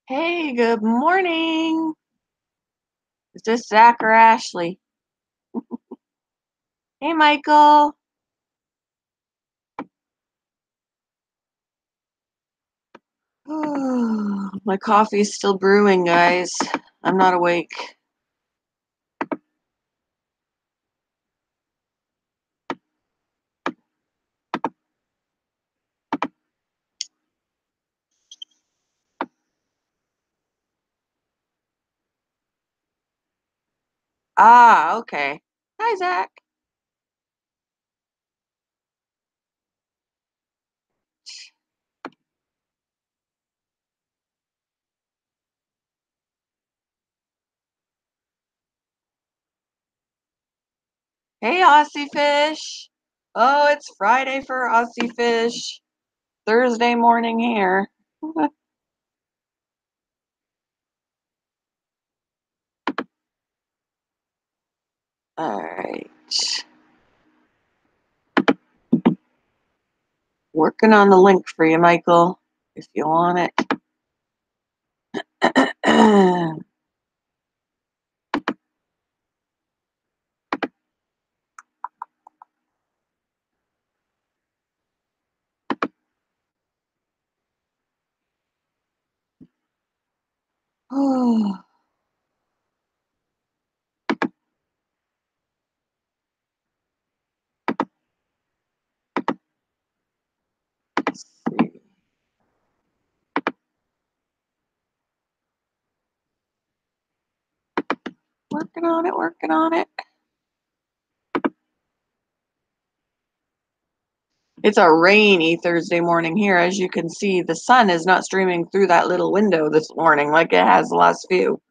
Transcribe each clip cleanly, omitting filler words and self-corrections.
Hey, good morning. Is this Zach or Ashley? Hey, Michael. My coffee's still brewing, guys. I'm not awake. Ah, okay. Hi, Zach. Hey, Aussie Fish. Oh, it's Friday for Aussie Fish. Thursday morning here. All right. Working on the link for you, Michael, if you want it. Oh, let's see. Working on it, working on it. It's a rainy Thursday morning here. As you can see, the sun is not streaming through that little window this morning like it has the last few.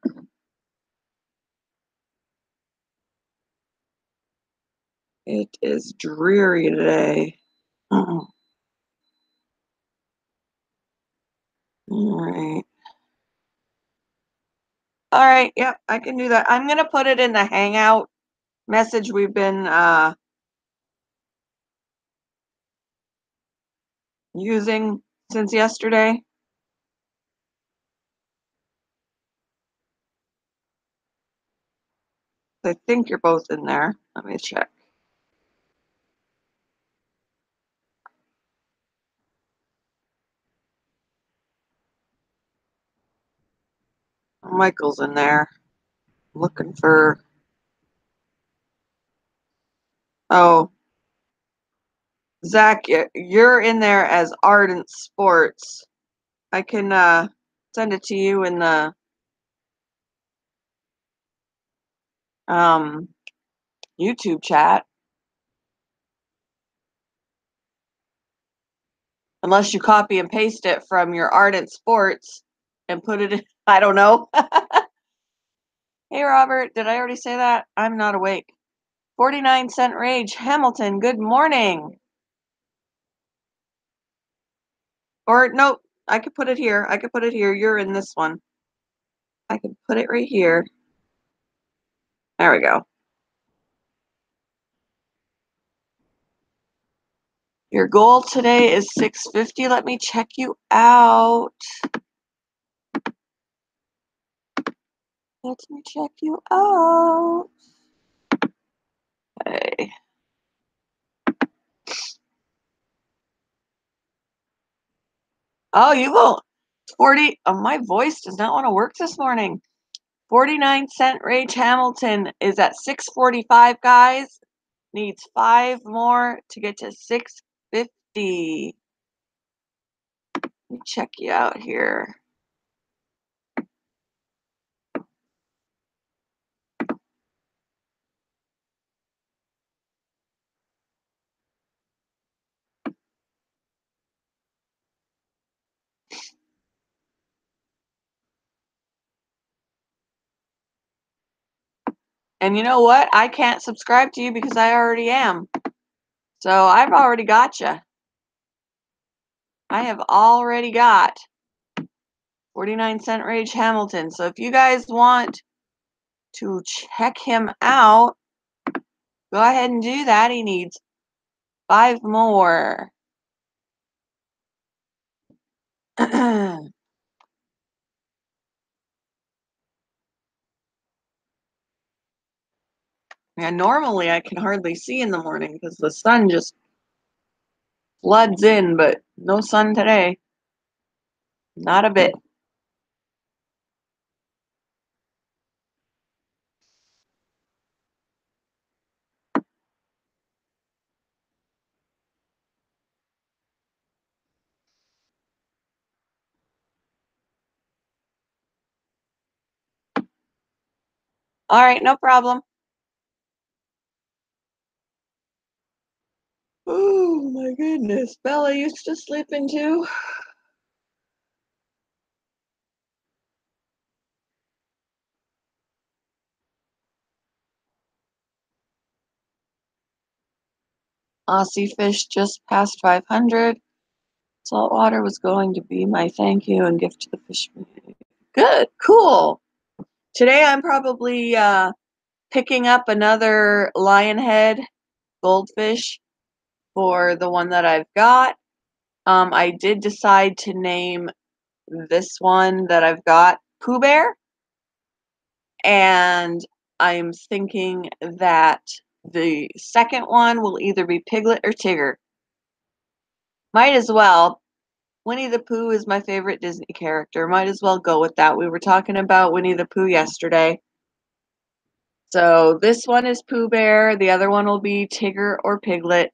It is dreary today. All right. All right. Yep, I can do that. I'm going to put it in the Hangout message we've been using since yesterday. I think you're both in there. Let me check. Michael's in there. Looking for. Oh, Zach, you're in there as Ardent Sports. I can send it to you in the um, YouTube chat. Unless you copy and paste it from your Ardent Sports and put it in, I don't know. Hey, Robert, did I already say that? I'm not awake. 49-cent Rage, Hamilton, good morning. Or, nope, I could put it here. I could put it here. You're in this one. I could put it right here. There we go. Your goal today is 650. Let me check you out. Let me check you out. Okay. Oh, you will. 40. Oh, my voice does not want to work this morning. 49-cent Rage Hamilton is at 645, guys. Needs 5 more to get to 650. Let me check you out here. And you know what? I can't subscribe to you because I already am. So I've already got you. I have already got 49-cent Rage Hamilton. So if you guys want to check him out, go ahead and do that. He needs 5 more. Yeah, normally I can hardly see in the morning because the sun just floods in, but no sun today. Not a bit. All right, no problem. Oh my goodness. Bella used to sleeping too. Aussie fish just past 500. Saltwater was going to be my thank you and gift to the fish. Good, cool. Today I'm probably picking up another lionhead goldfish for the one that I've got. I did decide to name this one that I've got Pooh Bear, and I'm thinking that the second one will either be Piglet or Tigger. Might as well. Winnie the Pooh is my favorite Disney character. Might as well go with that. We were talking about Winnie the Pooh yesterday. So this one is Pooh Bear. The other one will be Tigger or Piglet.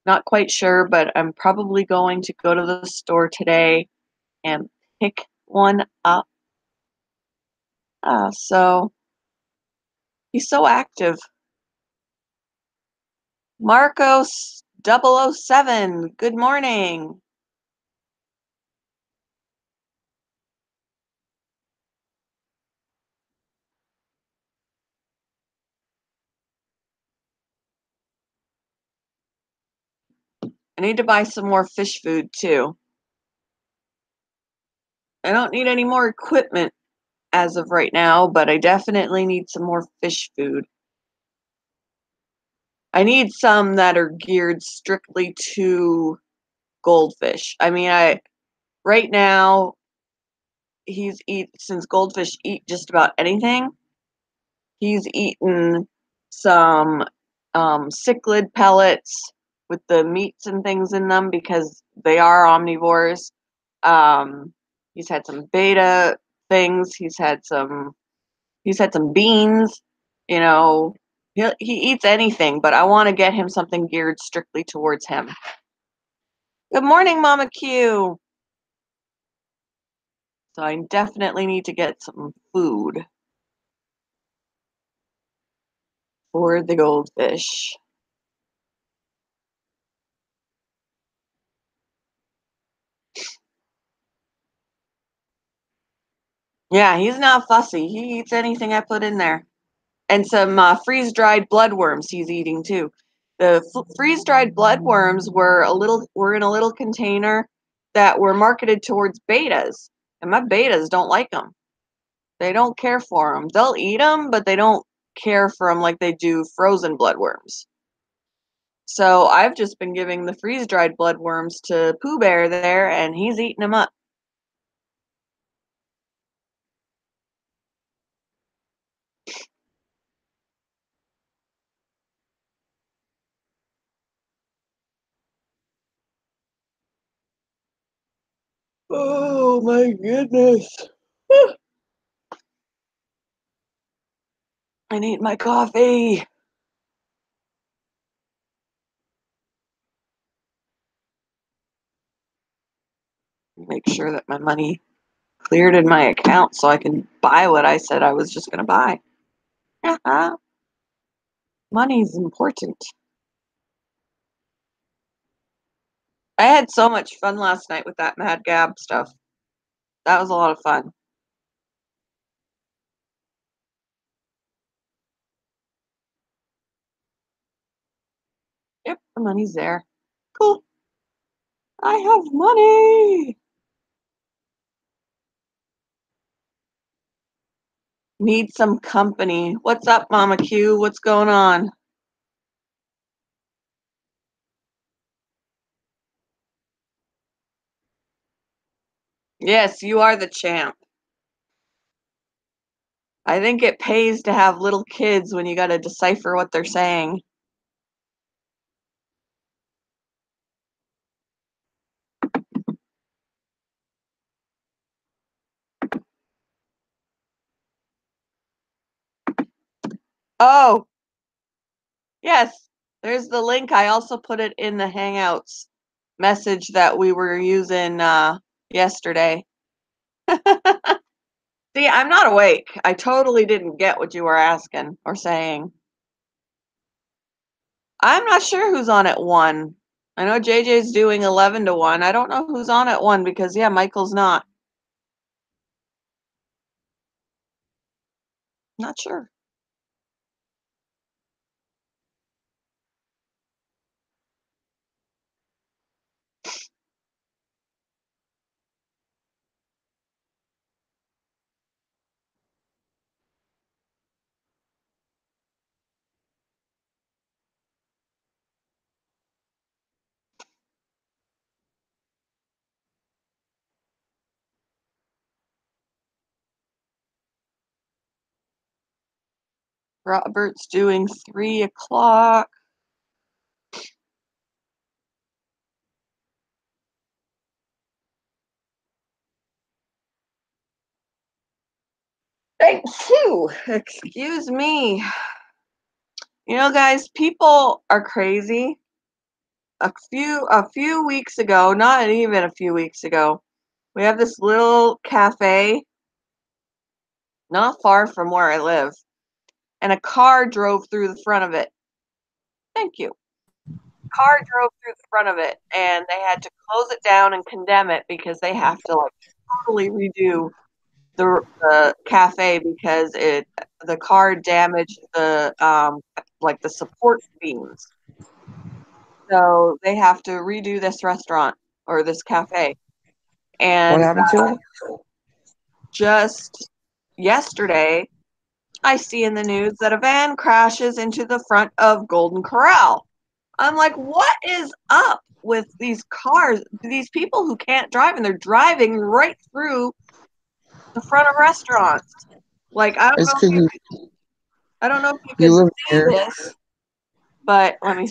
Not quite sure, but I'm probably going to go to the store today and pick one up. So he's so active. Marcos 007, good morning. I need to buy some more fish food too. I don't need any more equipment as of right now, but I definitely need some more fish food. I need some that are geared strictly to goldfish. I mean, I right now since goldfish eat just about anything, he's eaten some cichlid pellets with the meats and things in them because they are omnivores. He's had some beta things. He's had some beans. You know, he eats anything, but I want to get him something geared strictly towards him. Good morning, Mama Q. So I definitely need to get some food for the goldfish. Yeah, he's not fussy. He eats anything I put in there. And some freeze-dried bloodworms he's eating too. The freeze-dried bloodworms were in a little container that were marketed towards betas, and my betas don't like them. They don't care for them. They'll eat them, but they don't care for them like they do frozen bloodworms. So I've just been giving the freeze-dried bloodworms to Pooh Bear there, and he's eating them up. Oh my goodness. I need my coffee. Make sure that my money cleared in my account so I can buy what I said I was just going to buy. Money's important. I had so much fun last night with that Mad Gab stuff. That was a lot of fun. Yep, the money's there. Cool. I have money. Need some company. What's up, Mama Q? What's going on? Yes, you are the champ. I think it pays to have little kids when you got to decipher what they're saying. Oh, yes. There's the link. I also put it in the Hangouts message that we were using yesterday. See, I'm not awake. I totally didn't get what you were asking or saying. I'm not sure who's on at 1. I know JJ's doing 11 to 1. I don't know who's on at 1 because, yeah, Michael's not. Not sure. Robert's doing 3 o'clock. Thank you. Excuse me. You know, guys, people are crazy. A few weeks ago, not even a few weeks ago, we have this little cafe not far from where I live, and a car drove through the front of it. Thank you. Car drove through the front of it, and they had to close it down and condemn it because they have to like totally redo the cafe because the car damaged the like the support beams. So they have to redo this restaurant or this cafe. What And happened to it? just yesterday, I see in the news that a van crashes into the front of Golden Corral. I'm like, what is up with these cars? These people who can't drive and they're driving right through the front of restaurants. Like, It's because I don't know if you you could live see near. this, but let me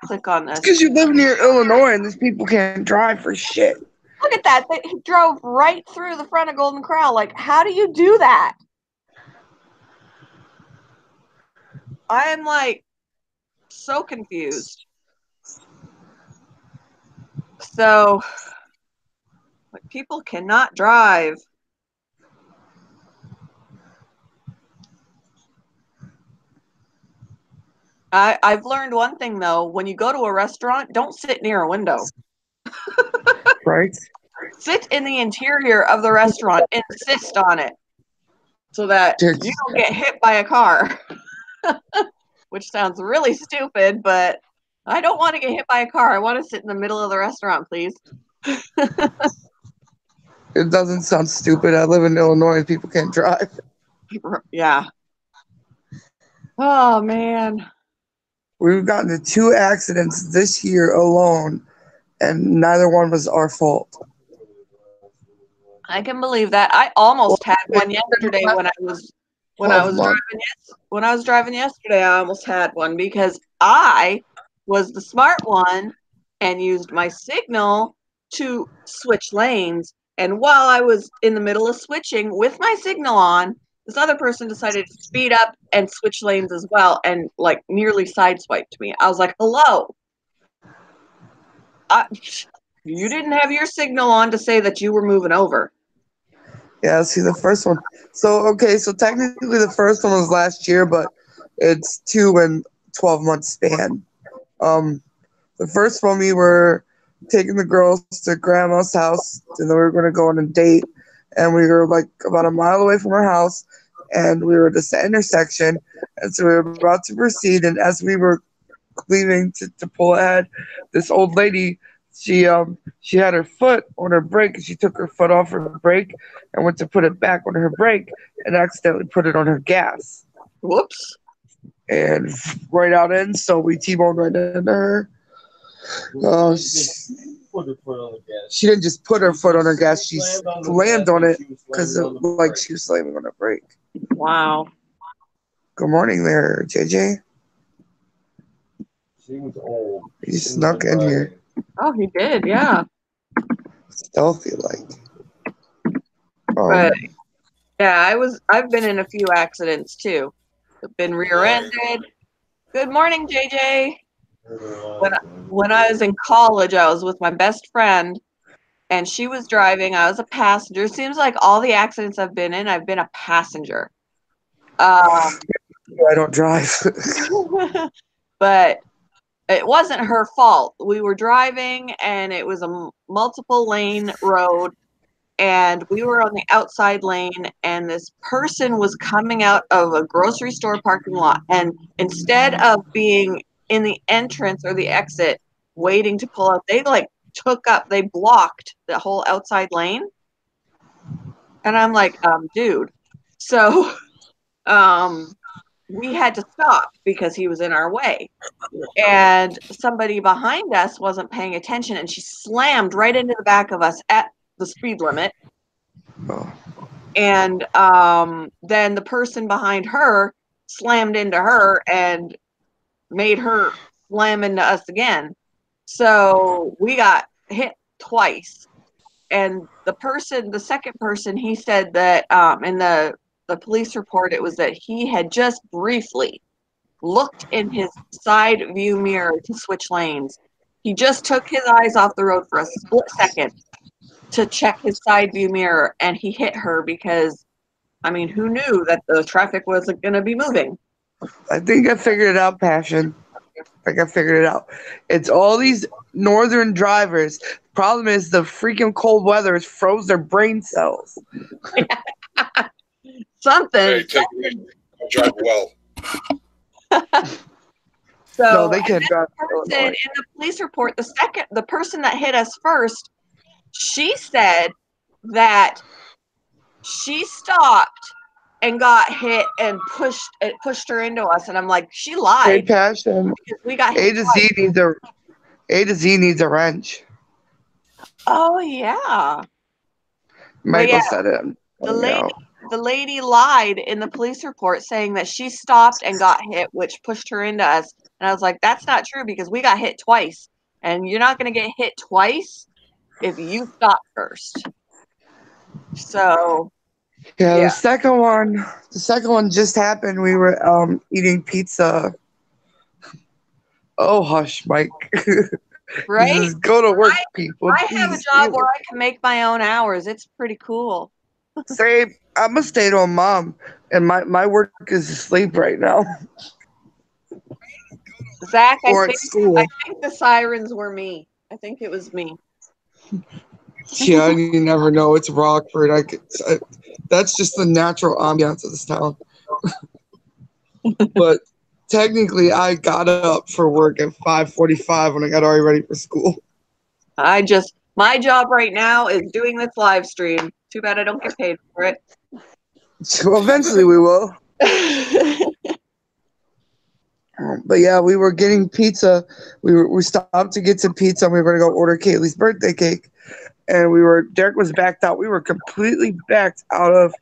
click on It's this. because you live near Illinois and these people can't drive for shit. Look at that. They drove right through the front of Golden Corral. Like, how do you do that? I am like so confused. So, like, people cannot drive. I've learned one thing though. When you go to a restaurant, don't sit near a window. Right? Sit in the interior of the restaurant. Insist on it so that Dude, you don't get hit by a car. Which sounds really stupid, but I don't want to get hit by a car. I want to sit in the middle of the restaurant, please. it doesn't sound stupid. I live in Illinois and people can't drive. Yeah. Oh man. We've gotten to 2 accidents this year alone, and neither one was our fault. I can believe that. I almost had In one the yesterday last when I 12 was months. driving yesterday. I almost had one because I was the smart one and used my signal to switch lanes. And while I was in the middle of switching with my signal on, this other person decided to speed up and switch lanes as well and like nearly sideswiped me. I was like, "Hello, I, you didn't have your signal on to say that you were moving over." Yeah, see the first one. So technically the first one was last year, but it's 2 and 12 month span. Um, the first one we were taking the girls to grandma's house, and then we were going to go on a date, and we were like about a mile away from our house, and we were at this intersection, and so we were about to proceed, and as we were leaving to pull ahead, this old lady, she had her foot on her brake, and she took her foot off her brake and went to put it back on her brake and accidentally put it on her gas. Whoops. And right out in, so we T-boned right into her. She didn't just put her foot on her gas. She slammed on it because it looked like she was slamming on a brake. Wow. Good morning there, JJ. He snuck in here. Oh, he did, yeah. Stealthy like. But yeah, I've been in a few accidents too. I've been rear-ended. Good morning, JJ. When I was in college, I was with my best friend, and she was driving. I was a passenger. It seems like all the accidents I've been in, I've been a passenger. I don't drive. But it wasn't her fault. We were driving, and it was a multiple lane road, and we were on the outside lane, and this person was coming out of a grocery store parking lot, and instead of being in the entrance or the exit waiting to pull out, they they blocked the whole outside lane. And I'm like, dude. So we had to stop because he was in our way. And somebody behind us wasn't paying attention, and she slammed right into the back of us at the speed limit. Oh. And then the person behind her slammed into her and made her slam into us again. So we got hit twice. And the second person, he said that in the police report, it was that he had just briefly looked in his side view mirror to switch lanes. He just took his eyes off the road for a split second to check his side view mirror, and he hit her because, I mean, who knew that the traffic wasn't going to be moving? I think I figured it out, Passion. I figured it out. It's all these northern drivers. Problem is the freaking cold weather has froze their brain cells. Something. Hey, take it easy. I drive well. So No, they can't drive. person in the police report, the person that hit us first, she said that she stopped and got hit and pushed her into us, and I'm like, she Hey, lied. Passion. Because we got A hit to twice. Z needs a wrench. Oh yeah. Michael said it. The lady lied in the police report saying that she stopped and got hit, which pushed her into us. And I was like, that's not true because we got hit twice. And you're not going to get hit twice if you stop first. So, yeah, the second one just happened. We were eating pizza. Oh, hush, Mike. Right? Just go to work, people. I have a job where I can make my own hours. It's pretty cool. Same. I'm a stay-at-home mom, and my work is asleep right now. Zach, Or at school. I think the sirens were me. I think it was me. Yeah, you never know. It's Rockford. That's just the natural ambiance of this town. But technically, I got up for work at 5:45 when I got already ready for school. My job right now is doing this live stream. Too bad I don't get paid for it. Well, eventually we will. But yeah, we were getting pizza. We stopped to get some pizza, and we were gonna go order Kaylee's birthday cake. And Derek was backed out. We were completely backed out of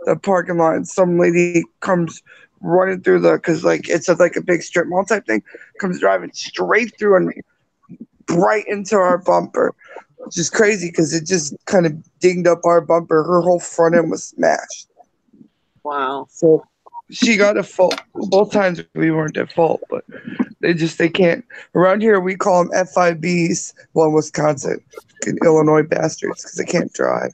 the parking lot. And some lady comes running through because it's like a big strip mall type thing, comes driving straight through and right into our bumper, which is crazy because it just kind of dinged up our bumper. Her whole front end was smashed. Wow. So she got a fault. Both times we weren't at fault, but they can't. Around here, we call them FIBs. Well, in Wisconsin, Illinois bastards, because they can't drive.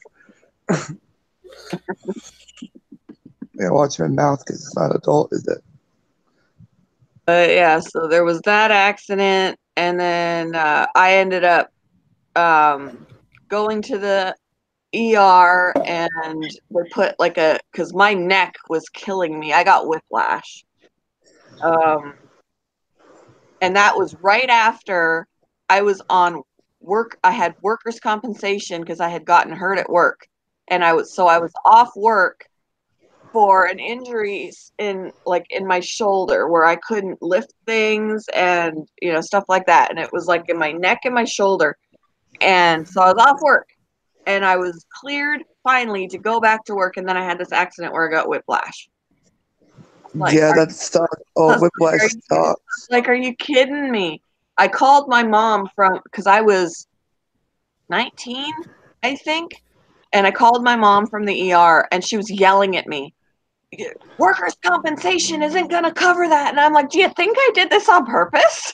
Yeah, watch my mouth because it's not adult, is it? But yeah, so there was that accident, and then I ended up going to the ER, and they put because my neck was killing me. I got whiplash. And that was right after I was on work. I had workers' compensation because I had gotten hurt at work, and I was off work for an injury in my shoulder where I couldn't lift things and stuff like that, and it was like in my neck and my shoulder. And so I was off work, and I was cleared finally to go back to work, and then I had this accident where I got whiplash. Like, yeah, that sucks. Oh, whiplash sucks. Like, are you kidding me? I called my mom because I was 19, I think, and I called my mom from the ER, and she was yelling at me. Workers' compensation isn't going to cover that. And I'm like, do you think I did this on purpose?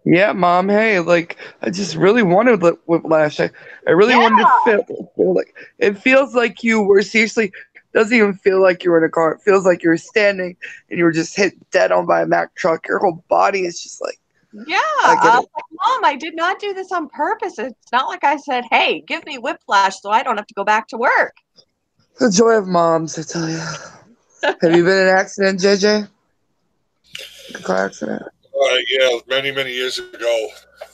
Yeah, Mom. Hey, like I just really wanted whiplash. I really wanted to feel like it feels like you were seriously. Doesn't even feel like you were in a car. It feels like you were standing and you were just hit dead on by a Mack truck. Your whole body is just like. Yeah, I was like, Mom, I did not do this on purpose. It's not like I said, hey, give me whiplash so I don't have to go back to work. The joy of moms, I tell you. Have you been in an accident, JJ? A car accident? Yeah, many years ago,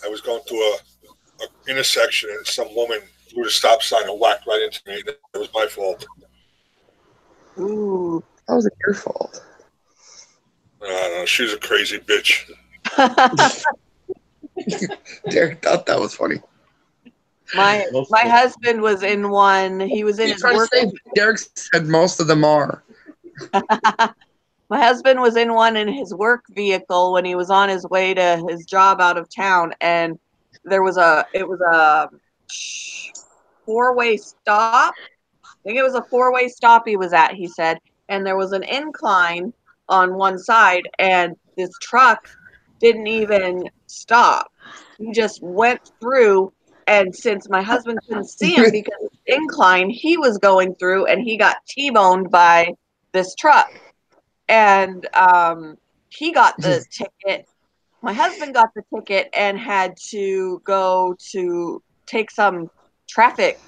I was going through a intersection and some woman threw the stop sign and whacked right into me. It was my fault. Ooh. How was it your fault? I don't know. She was a crazy bitch. Derek thought that was funny. My husband was in one. He was in his work. Derek said most of them are. My husband was in one in his work vehicle when he was on his way to his job out of town, and it was a 4-way stop. I think it was a 4-way stop he was at, he said, and there was an incline on one side, and this truck didn't even stop. He just went through, and since my husband couldn't see him because of the incline he was going through, and he got T-boned by this truck. And he got the ticket. My husband got the ticket and had to go to take some traffic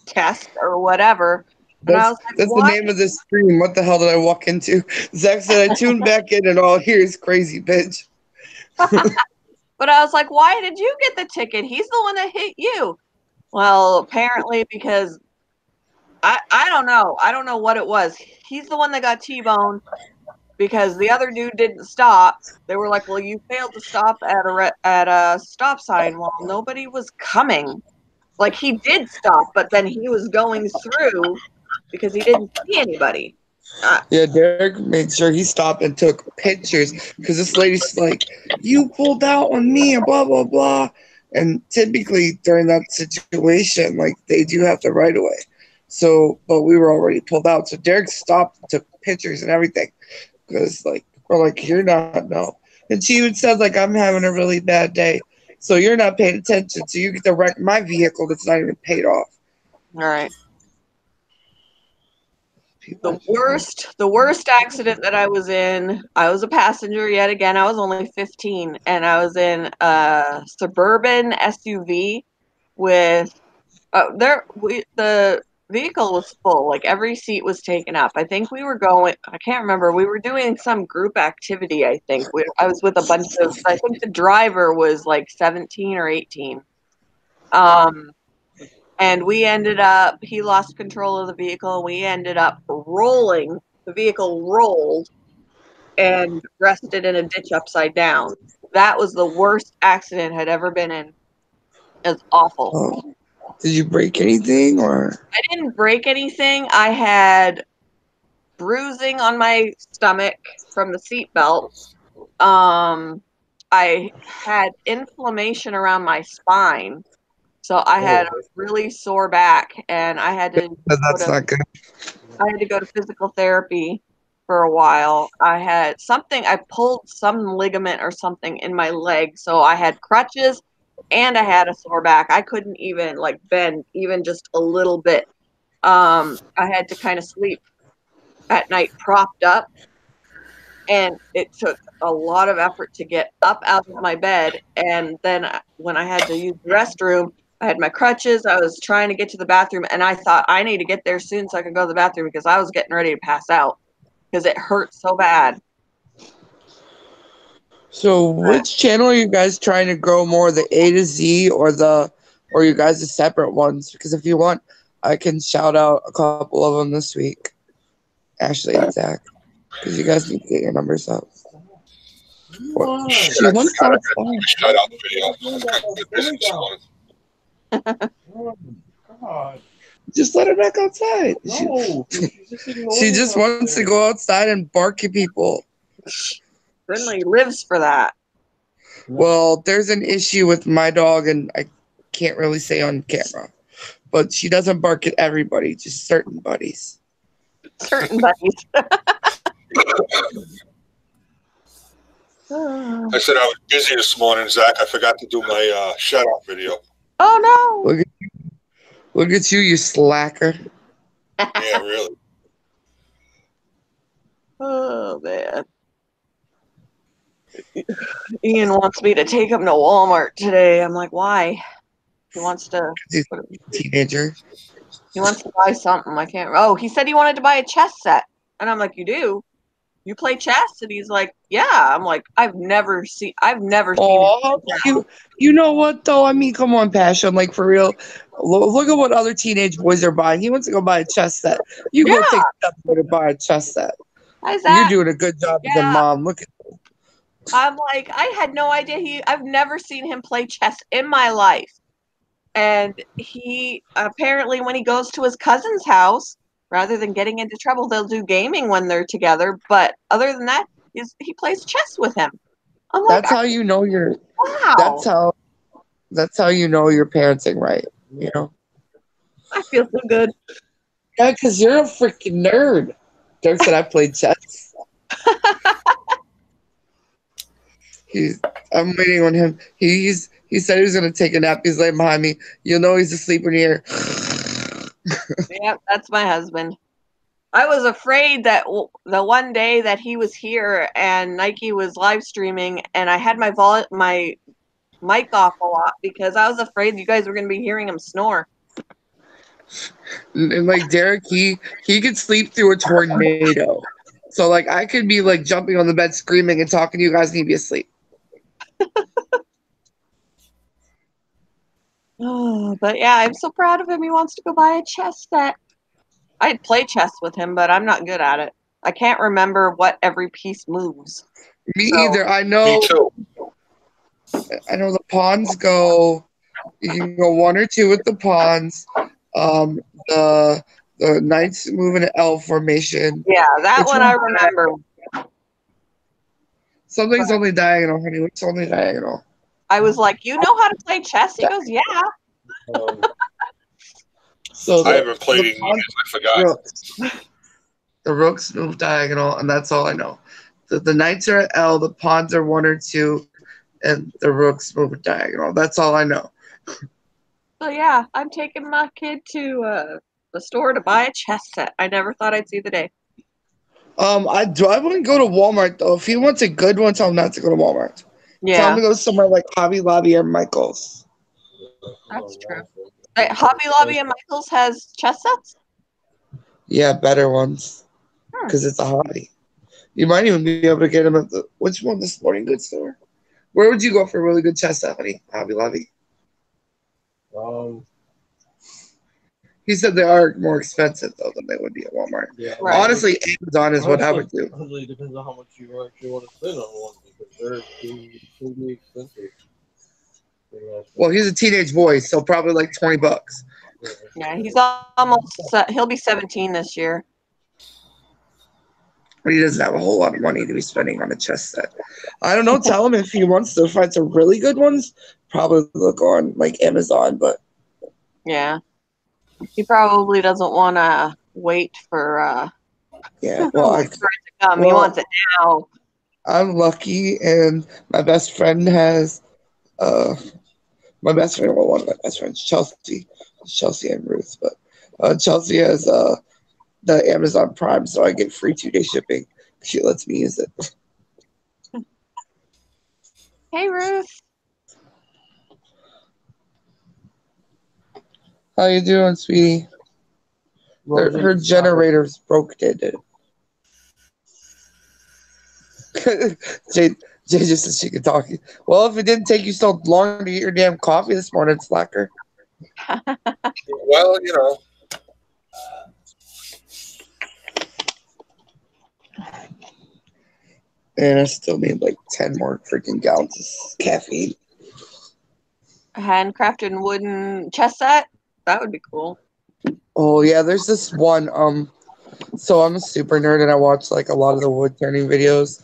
test or whatever. And I was like, that's the name of this stream. What the hell did I walk into? Zach said I tuned back in and all I hear is crazy bitch. But I was like, why did you get the ticket? He's the one that hit you. Well, apparently because I don't know. I don't know what it was. He's the one that got T-boned because the other dude didn't stop. They were like, well, you failed to stop at a stop sign. Well, nobody was coming. Like, he did stop, but then he was going through because he didn't see anybody. Yeah, Derek made sure he stopped and took pictures because this lady's like, you pulled out on me and blah, blah, blah. And typically during that situation, like, they do have the right of way. So, but we were already pulled out. So Derek stopped and took pictures and everything because, like, we're like, you're not, no. And she even said, like, I'm having a really bad day. So you're not paying attention. So you get to wreck my vehicle that's not even paid off. All right. The worst accident that I was in, I was a passenger yet again. I was only 15, and I was in a suburban SUV with the vehicle was full. Like, every seat was taken up. I think we were going, I can't remember. We were doing some group activity, I think. I was with a bunch of, I think the driver was like 17 or 18. And we ended up, he lost control of the vehicle, and we ended up rolling. The vehicle rolled and rested in a ditch upside down. That was the worst accident I'd ever been in. It was awful. Oh. Did you break anything, or? I didn't break anything. I had bruising on my stomach from the seatbelt. I had inflammation around my spine. So I had a really sore back, and I had to. That's not good. I had to go to physical therapy for a while. I had something. I pulled some ligament or something in my leg, so I had crutches, and I had a sore back. I couldn't even bend even just a little bit. I had to kind of sleep at night propped up, and it took a lot of effort to get up out of my bed. And then when I had to use the restroom, I had my crutches. I was trying to get to the bathroom, and I thought I need to get there soon so I could go to the bathroom because I was getting ready to pass out because it hurt so bad. So which channel are you guys trying to grow more, the A to Z or you guys the separate ones? Because if you want, I can shout out a couple of them this week. Ashley and Zach, because you guys need to get your numbers up. Shout out the video. Oh, God. Just let her back outside. No. She's just She just wants to go outside and bark at people. Finley lives for that. Well, there's an issue with my dog, and I can't really say on camera, but she doesn't bark at everybody, just certain buddies. Certain buddies. I said I was busy this morning, Zach. I forgot to do my shut-off video. Oh no. Look at you slacker. Yeah, really. Oh man. Ian wants me to take him to Walmart today. I'm like, why? He wants to. Teenager. He wants to buy something. I can't. Oh, he said he wanted to buy a chess set, and I'm like, you do? You play chess? And he's like, yeah. I'm like, I've never seen. Oh, you know what though? I mean, come on, Passion. Like for real. Look at what other teenage boys are buying. He wants to go buy a chess set. You go take steps to buy a chess set. You're doing a good job as a mom. Look at. I'm like, I had no idea I've never seen him play chess in my life. And he apparently, when he goes to his cousin's house, rather than getting into trouble, they'll do gaming when they're together. But other than that, he plays chess with him. I'm like, that's how you know you're. Wow. That's how you know you're parenting right. You know. I feel so good. Yeah, because you're a freaking nerd. Dirk said I played chess. I'm waiting on him. He said he was gonna take a nap. He's laying behind me. You'll know he's asleep when you're. Yep, that's my husband. I was afraid that the one day that he was here and Nike was live streaming, and I had my mic off a lot because I was afraid you guys were gonna be hearing him snore. And like Derek, he could sleep through a tornado. So like I could be like jumping on the bed screaming and talking to you guys and he'd be asleep. Oh, but yeah, I'm so proud of him. He wants to go buy a chess set. I'd play chess with him, but I'm not good at it. I can't remember what every piece moves. Me either. I know. Me too. I know the pawns go. You can go 1 or 2 with the pawns. The knights move in an L formation. Yeah, that one I remember. Something's only diagonal, honey. It's only diagonal. I was like, you know how to play chess? He goes, yeah. So I haven't played it in years. I forgot. The rooks move diagonal, and that's all I know. The knights are at L, the pawns are 1 or 2, and the rooks move diagonal. That's all I know. So yeah, I'm taking my kid to the store to buy a chess set. I never thought I'd see the day. I wouldn't go to Walmart though. If he wants a good one, tell him not to go to Walmart. Yeah. Tell him to go somewhere like Hobby Lobby or Michael's. That's true. Hobby Lobby and Michael's has chess sets? Yeah, better ones. Because it's a hobby. You might even be able to get them at which one? The Sporting Goods store? Where would you go for a really good chess set, honey? Hobby Lobby. He said they are more expensive though than they would be at Walmart. Yeah, right. Honestly, Amazon is what I would do. Honestly, it depends on how much you actually want to spend on one because they're too expensive. Well, he's a teenage boy, so probably like $20. Yeah, he's he'll be 17 this year. But he doesn't have a whole lot of money to be spending on a chess set. I don't know. Tell him if he wants to find some really good ones, probably look on like Amazon. But yeah, he probably doesn't want to wait for yeah. Well, for it to come. He wants it now. I'm lucky, and my best friend has my best friend. Well, one of my best friends, Chelsea and Ruth, but Chelsea has the Amazon Prime, so I get free 2-day shipping. She lets me use it. Hey, Ruth. How you doing, sweetie? Her generator's broke, did it? Jay just said she could talk. Well, if it didn't take you so long to get your damn coffee this morning, slacker. Well, you know. And I still need like 10 more freaking gallons of caffeine. handcrafted wooden chess set. That would be cool. Oh yeah, there's this one. So I'm a super nerd and I watch like a lot of the wood turning videos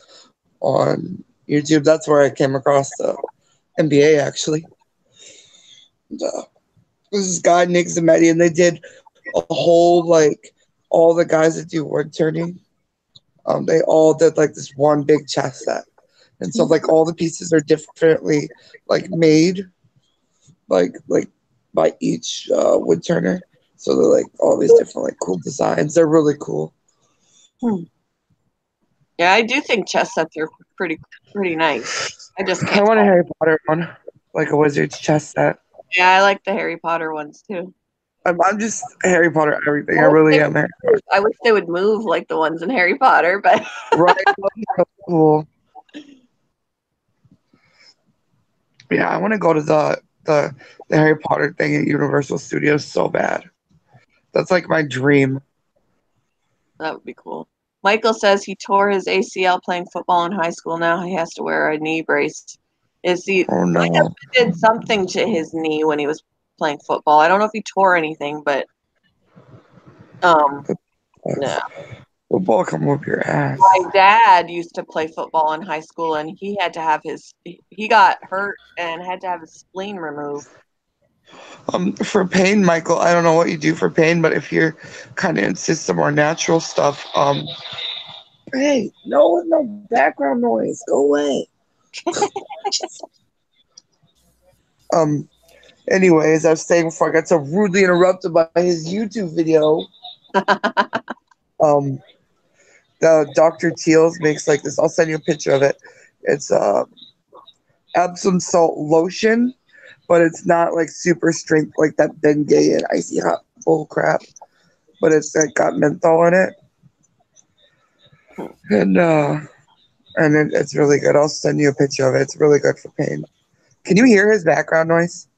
on YouTube. That's where I came across the NBA actually. And, this guy Nick Zametti, and they did a whole like all the guys that do wood turning. They all did like this one big chess set, and so like all the pieces are differently like made, like by each wood turner. So they're like all these different like cool designs. They're really cool. Yeah, I do think chess sets are pretty nice. I just I can't. want a Harry Potter one, like a wizard's chess set. Yeah, I like the Harry Potter ones too. I'm just Harry Potter everything. I really am Harry Potter. I wish they would move like the ones in Harry Potter, but Right, so cool. Yeah, I want to go to the Harry Potter thing at Universal Studios so bad. That's like my dream. that would be cool. Michael says he tore his ACL playing football in high school. Now he has to wear a knee brace. Oh My no. husband did something to his knee when he was playing football. I don't know if he tore anything, but no. Football come whoop your ass. My dad used to play football in high school, and he had to have he got hurt and had to have his spleen removed. For pain, Michael, I don't know what you do for pain, but if you're kind of into some more natural stuff, hey, no background noise, go away. Anyways, I was saying before I got so rudely interrupted by his YouTube video. The Dr. Teals makes like this. I'll send you a picture of it. It's Epsom salt lotion, but it's not like super strength like that Bengay and icy hot bull crap. But it's like got menthol in it, and it's really good. I'll send you a picture of it. It's really good for pain. Can you hear his background noise?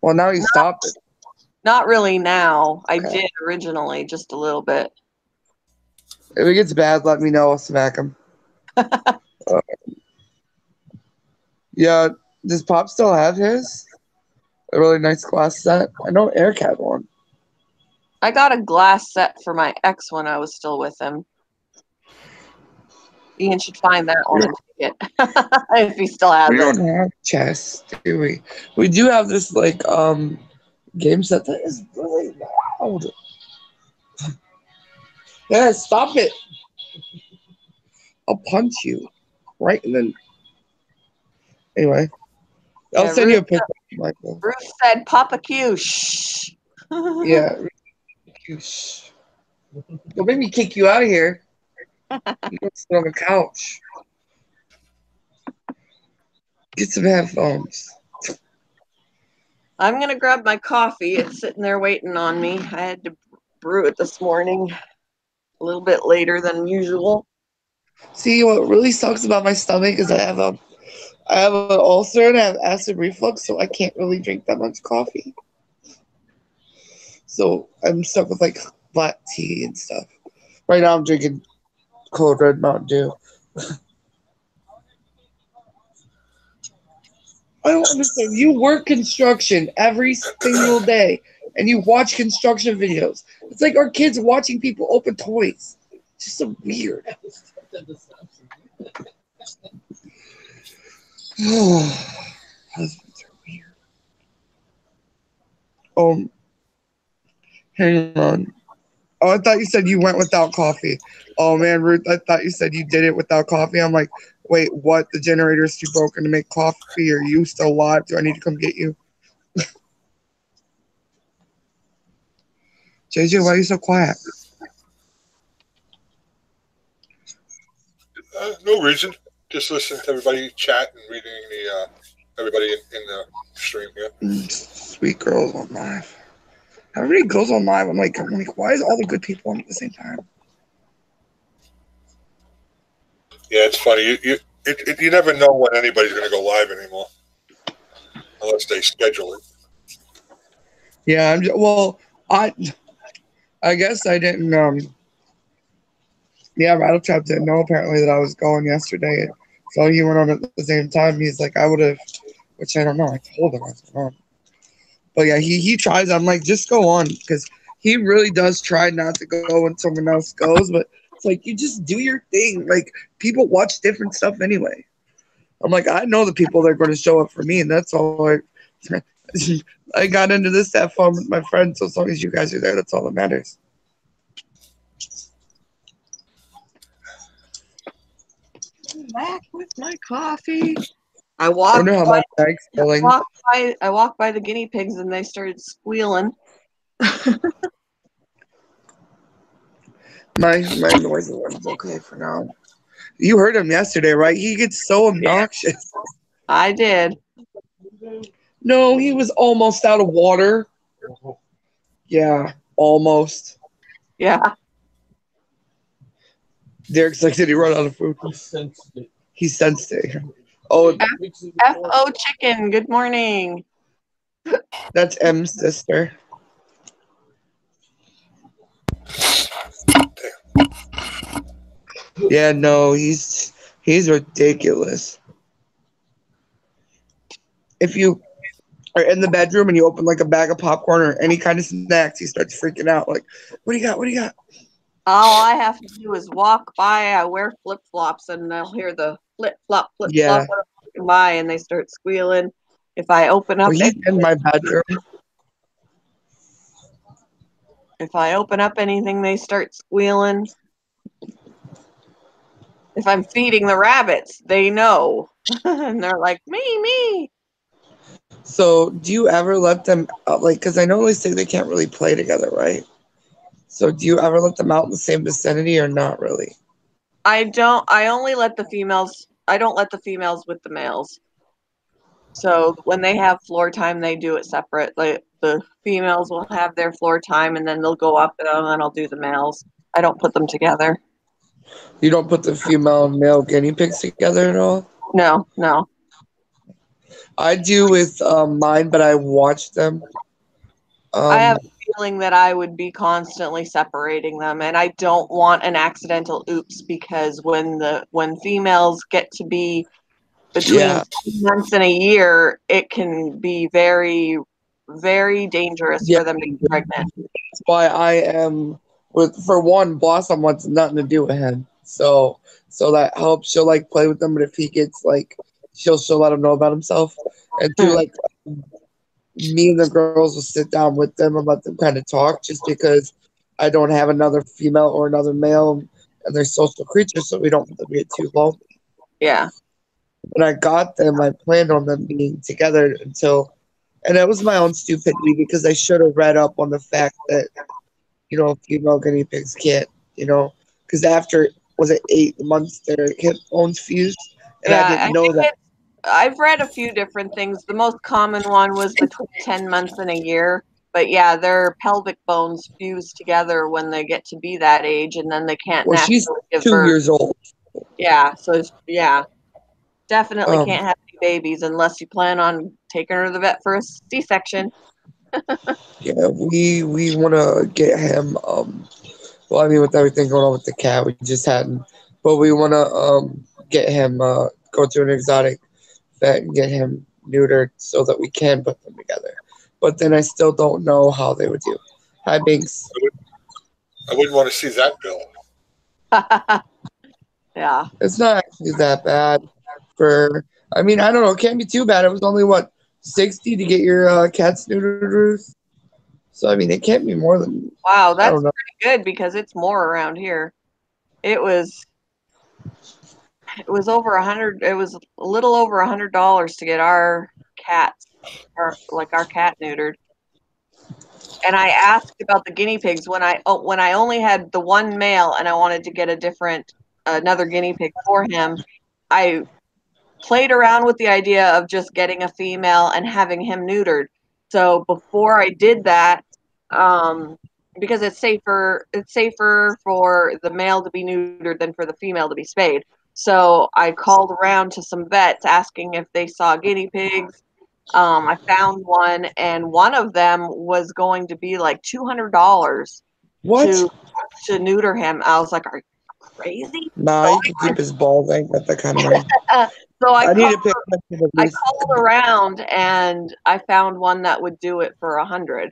Well, now he stopped it. Not really now. I Okay. did originally, just a little bit. If it gets bad, let me know. I'll smack him. Yeah, does Pop still have his? A really nice glass set. I know Eric had one. I got a glass set for my ex when I was still with him. Ian should find that one and take it if he still has We it. don't have chess, do we? We do have this like game set that is really loud. Yeah, stop it. I'll punch you. Right and then anyway. I'll send you a picture, Michael. Ruth said Papa Q. Shh. Yeah. Don't make me kick you out of here. You don't sit on the couch. Get some headphones. I'm gonna grab my coffee. It's sitting there waiting on me. I had to brew it this morning, a little bit later than usual. See, what really sucks about my stomach is I have an ulcer and I have acid reflux, so I can't really drink that much coffee. So I'm stuck with like black tea and stuff. Right now I'm drinking Cold Red Mountain Dew. I don't understand. You work construction every single day and you watch construction videos. It's like our kids watching people open toys. It's just so weird. Husbands are weird. Hang on. Oh, I thought you said you went without coffee. Oh man, Ruth, I thought you said you did it without coffee. I'm like, wait, what? The generator's too broken to make coffee? Are you still alive? Do I need to come get you? JJ, why are you so quiet? No reason. Just listening to everybody chat and reading everybody in the stream. Yeah. Sweet girls on live. Everybody goes on live. I'm like, why is all the good people on at the same time? Yeah, it's funny. You never know when anybody's going to go live anymore, unless they schedule it. Yeah, I guess I didn't. Yeah, Rattletrap didn't know apparently that I was going yesterday, so he went on at the same time. He's like, I would have which I don't know. I told him I was on. But yeah, he tries. I'm like, just go on, because he really does try not to go when someone else goes. But it's like, you just do your thing. Like, people watch different stuff anyway. I'm like, I know the people that are going to show up for me, and that's all. I got into this to have fun with my friends. So as long as you guys are there, that's all that matters. I'm back with my coffee. I I walked wonder how by, my bag's filling. I walked by the guinea pigs and they started squealing. My noise alarm's okay for now. You heard him yesterday, right? He gets so obnoxious. I did. No, he was almost out of water. Yeah, almost. Yeah. Derek's like, did he run out of food? He sensed it. Oh, F.O. Chicken, good morning. that's M's sister. Yeah, no, he's ridiculous. If you are in the bedroom and you open like a bag of popcorn or any kind of snacks, he starts freaking out. Like, what do you got? What do you got? All I have to do is walk by. I wear flip flops and I'll hear the flip flop Yeah. when I'm walking by and they start squealing. If I open up, Well, he's in my bedroom. if I open up anything, they start squealing. If I'm feeding the rabbits, they know, and they're like, me. So, do you ever let them out? Like, because I know they say they can't really play together, right? So, do you ever let them out in the same vicinity or not really? I don't. I only let the females. I don't let the females with the males. So when they have floor time, they do it separate. Like the females will have their floor time, and then they'll go up, and then I'll do the males. I don't put them together. You don't put the female and male guinea pigs together at all? No. I do with mine, but I watch them. I have a feeling that I would be constantly separating them, and I don't want an accidental oops, because when females get to be between 2 months and a year, it can be very, very dangerous for them to get pregnant. That's why I am for one, Blossom wants nothing to do with him. So that helps. She'll like play with him, but if he gets like, she'll let him know about himself. And two, like, me and the girls will sit down with them and let them kind of talk, just because I don't have another female or another male, and they're social creatures, so we don't want them to get too lonely. Yeah. When I got them, I planned on them being together and it was my own stupidity, because I should have read up on the fact that, female guinea pigs can't, because after, was it 8 months, their hip bones fused, and I didn't know that. I've read a few different things. The most common one was between 10 months and a year. But yeah, their pelvic bones fuse together when they get to be that age, and then they can't naturally give birth. 2 years old. Yeah, so definitely can't have any babies unless you plan on taking her to the vet for a C-section. Yeah, we want to get him. Well, I mean, with everything going on with the cat, we just hadn't. But we want to get him go to an exotic vet and get him neutered so that we can put them together. But then I still don't know how they would do. Hi, Binks. I wouldn't want to see that bill. Yeah. It's not actually that bad. I mean, I don't know. It can't be too bad. It was only, what, $60 to get your cats neutered, Ruth? So, I mean, it can't be more than... Wow, that's pretty good, because it's more around here. It was over 100. It was a little over $100 to get our cats, our cat neutered. And I asked about the guinea pigs when I only had the one male and I wanted to get another guinea pig for him. I played around with the idea of just getting a female and having him neutered. So before I did that, because it's safer for the male to be neutered than for the female to be spayed. So I called around to some vets asking if they saw guinea pigs. I found one, and one of them was going to be like $200 to neuter him. I was like, are you crazy? Nah, he can keep his balls. I ain't got that kind of money. So I need to pick him up to the I least. called around and I found one that would do it for 100.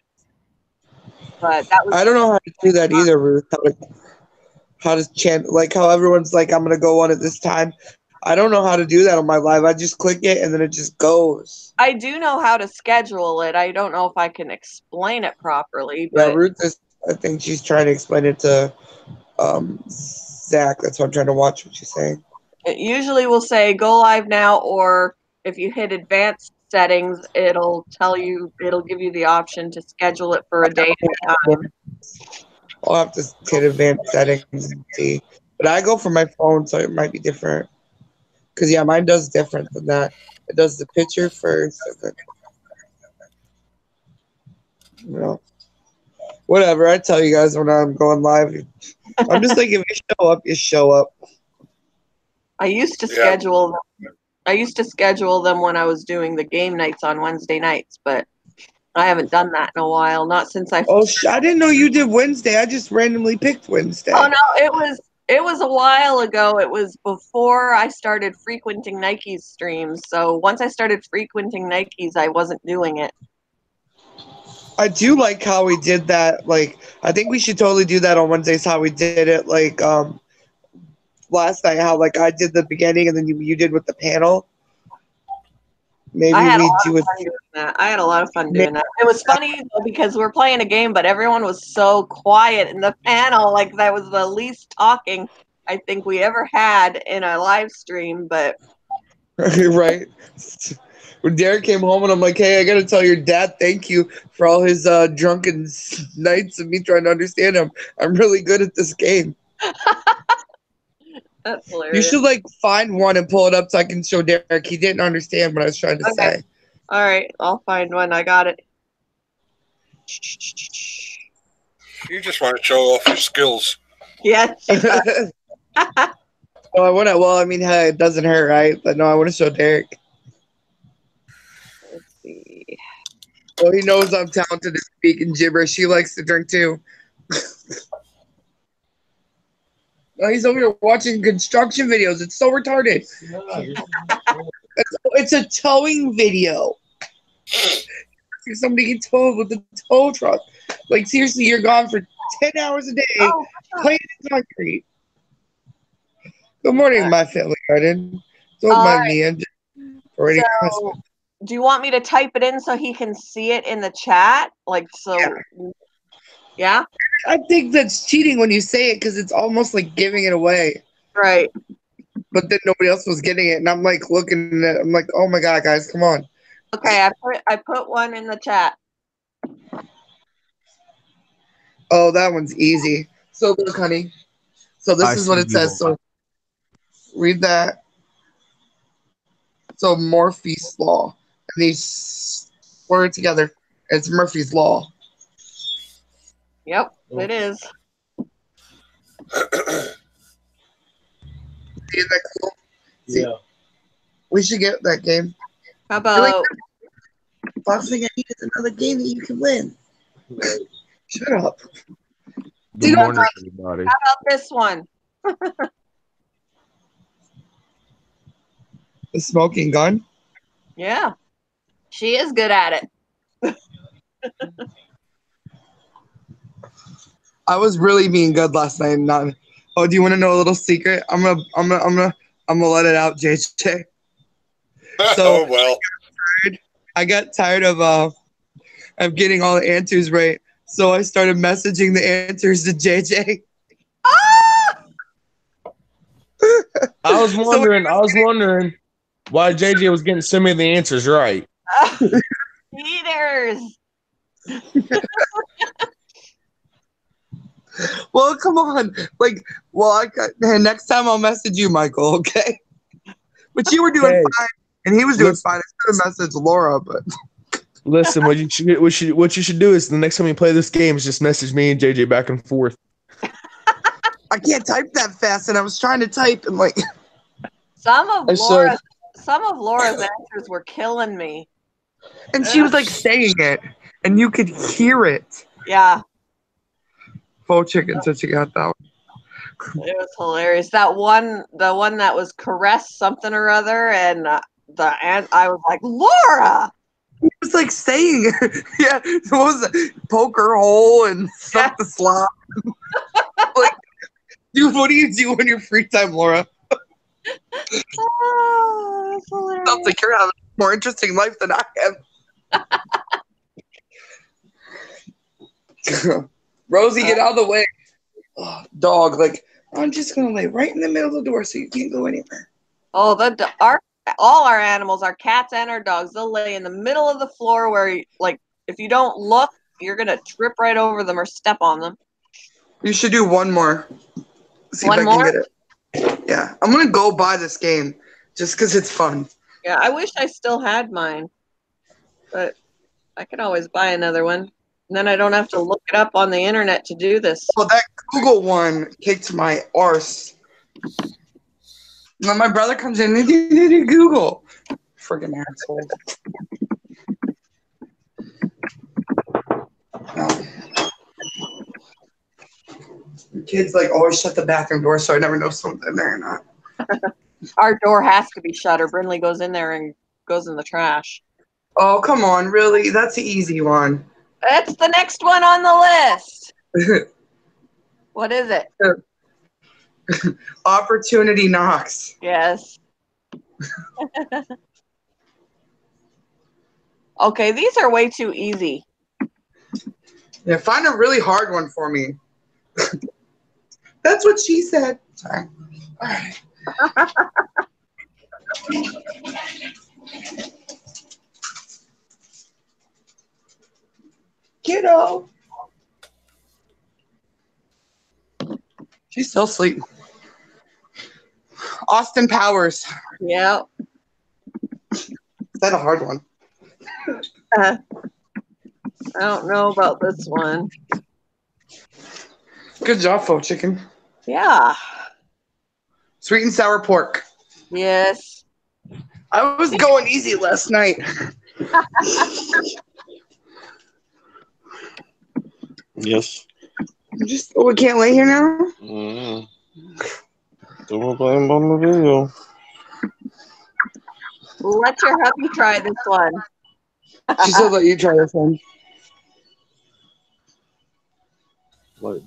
But that was I don't know how to do that either, Ruth. How to chant, like how everyone's like, I'm gonna go on at this time. I don't know how to do that on my live. I just click it and then it just goes. I do know how to schedule it. I don't know if I can explain it properly, Yeah, but Ruth is. I think she's trying to explain it to Zach. That's why I'm trying to watch what she's saying. it usually will say go live now, or if you hit advanced settings, it'll give you the option to schedule it for a date and time. I'll have to hit advanced settings and see. But I go for my phone, so it might be different. Because, yeah, mine does different than that. It does the picture first. And then, you know. Whatever. I tell you guys when I'm going live. I'm just like, if you show up, you show up. I used to schedule them when I was doing the game nights on Wednesday nights, but I haven't done that in a while. Not since I. Oh, I didn't know you did Wednesday. I just randomly picked Wednesday. Oh no, it was a while ago. It was before I started frequenting Nike's streams. So once I started frequenting Nike's, I wasn't doing it. I do like how we did that. Like, I think we should totally do that on Wednesdays. How we did it, like last night. How like I did the beginning and then you did with the panel. Maybe I had we a lot do of it. fun doing that. I had a lot of fun doing that. It was funny though because we're playing a game, but everyone was so quiet in the panel. Like that was the least talking I think we ever had in a live stream. But Right. When Derek came home and I'm like, hey, I gotta tell your dad thank you for all his drunken nights of me trying to understand him. I'm really good at this game. that's You hilarious. should like find one and pull it up so I can show Derek. He didn't understand what I was trying to say. All right, I'll find one. I got it. You just want to show off your skills. Yeah. No, I want to. Well, I mean, hey, it doesn't hurt, right? But no, I want to show Derek. Let's see. Well, he knows I'm talented at speaking gibberish. He likes to drink too. No, he's over here watching construction videos. It's so retarded. It's a towing video. Somebody get towed with the tow truck. Like, seriously, you're gone for 10 hours a day playing concrete. Good morning, my family garden. Don't mind me. I'm just already. So, do you want me to type it in so he can see it in the chat? Like, so. Yeah? I think that's cheating when you say it because it's almost like giving it away. Right. But then nobody else was getting it, and I'm like looking at it. I'm like, oh my god, guys, come on. Okay, I put one in the chat. Oh, that one's easy. So look, honey. So this is what it says. So read that. So Murphy's Law. And these words together. It's Murphy's Law. Yep, it is. Isn't that cool? See, Yeah. we should get that game. How about Last thing I need is another game that you can win. Right. Shut up. Good morning, everybody. how about this one? The smoking gun. Yeah. She is good at it. I was really being good last night. Not. Oh, do you want to know a little secret? I'm gonna let it out, JJ. So Oh well. I got tired of getting all the answers right, so I started messaging the answers to JJ. I was wondering why JJ was getting so many of the answers right. Cheaters. Well, come on. Like, well, next time I'll message you, Michael, okay? But you were doing fine, and he was doing fine. I should have messaged Laura, but Listen, what you should do is the next time you play this game is just message me and JJ back and forth. I can't type that fast, and I was trying to type, and like Some of Laura's answers were killing me. and she was like saying it, and you could hear it. Yeah. Faux chicken since you got that one. It was hilarious. The one that was caress something or other, and I was like, Laura. He was like saying, yeah, what was it? Poker hole and suck the slop. Like, dude, what do you do in your free time, Laura? Oh, that's hilarious. Sounds like you're having a more interesting life than I am. Rosie, get out of the way. Oh, dog, like, I'm just gonna lay right in the middle of the door so you can't go anywhere. Oh, all our animals, our cats and our dogs, they'll lay in the middle of the floor where, like, if you don't look, you're gonna trip right over them or step on them. You should do one more. See One if I more? can get it. Yeah, I'm gonna go buy this game just because it's fun. Yeah, I wish I still had mine, but I can always buy another one. And then I don't have to look it up on the internet to do this. Well, that Google one kicked my arse. When my brother comes in, they Google. Friggin' asshole. Kids like always shut the bathroom door, so I never know if someone's in there or not. Our door has to be shut, or Brinley goes in there and goes in the trash. Oh, come on, really? That's the easy one. That's the next one on the list. What is it? Opportunity knocks. Yes. Okay, these are way too easy. Yeah, find a really hard one for me. That's what she said. Sorry. All right. Kiddo. She's still asleep. Austin Powers. Yeah. Is that a hard one? I don't know about this one. Good job, faux chicken. Yeah. Sweet and sour pork. Yes. I was going easy last night. Yes. We can't lay here now? Mm. Don't blame on the video. Let your hubby try this one. She said let you try this one. What?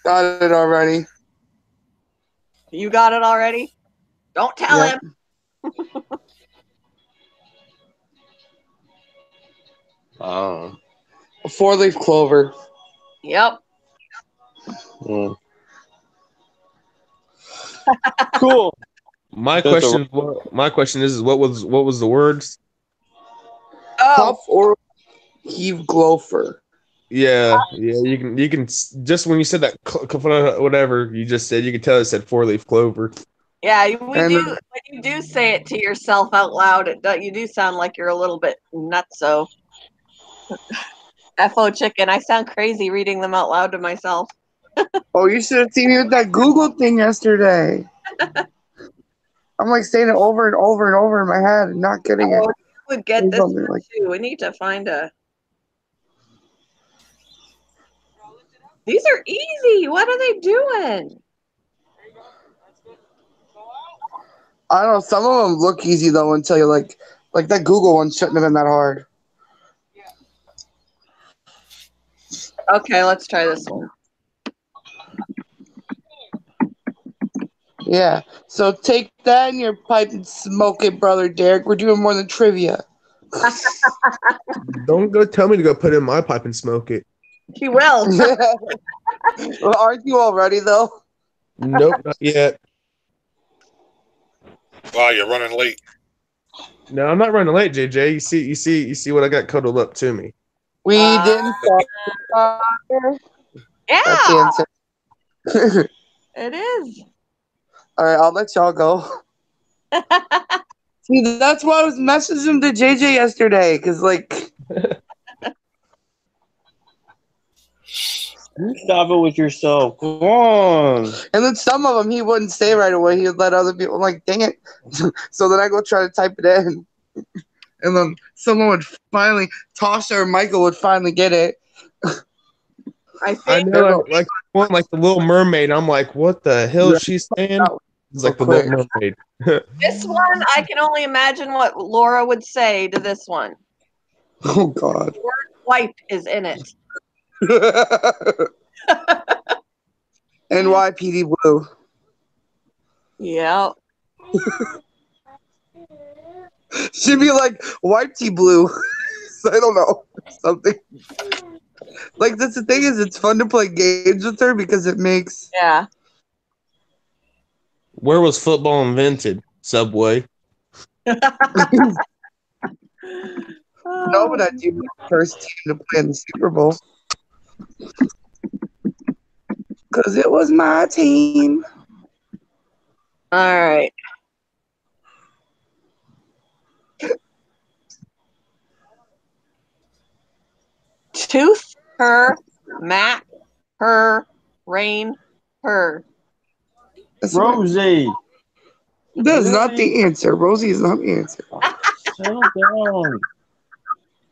Got it already. You got it already? Don't tell Yep. him. A 4-leaf clover. Yep. Mm. Cool. My That's question is what was the words? Oh, Puff or heave glofer. Yeah, you can just when you said that whatever you just said, you could tell it said 4-leaf clover. yeah. And- When you do say it to yourself out loud, you do sound like you're a little bit nutso. FO chicken. I sound crazy reading them out loud to myself. Oh, you should have seen me with that Google thing yesterday. I'm like saying it over and over and over in my head and not getting it. Oh, you would get this Something one like- too. We need to find a. These are easy. What are they doing? I don't know. Some of them look easy though until you're like that Google one shouldn't have been that hard. Okay, let's try this one. Yeah. So take that in your pipe and smoke it, brother Derek. We're doing more than trivia. Don't go tell me to go put it in my pipe and smoke it. She will. Well, aren't you already though? Nope, not yet. Wow, you're running late. No, I'm not running late, JJ. You see what I got cuddled up to me. We didn't stop. Yeah, That's the answer. it is. All right, I'll let y'all go. See, that's why I was messaging to JJ yesterday, because like. Stop it with yourself. Come on. And then some of them he wouldn't say right away. He would let other people, like, dang it. So then I go try to type it in. And then someone would finally, Tasha or Michael would finally get it. I I think know, like one like the Little Mermaid. I'm like, what the hell is she saying? It's like the Real quick. Little Mermaid. this one, I can only imagine what Laura would say to this one. Oh God. Wipe is in it. NYPD Blue. Yeah. Should be like White Tea Blue. I don't know. Something. Like that's the thing is it's fun to play games with her because it makes Yeah. Where was football invented? Subway. no, but I do my first team to play in the Super Bowl. Cause it was my team. All right. Tooth, her, Mac, her, rain, her. That's what- Rosie, that is not the answer. Rosie is not the answer. settle down.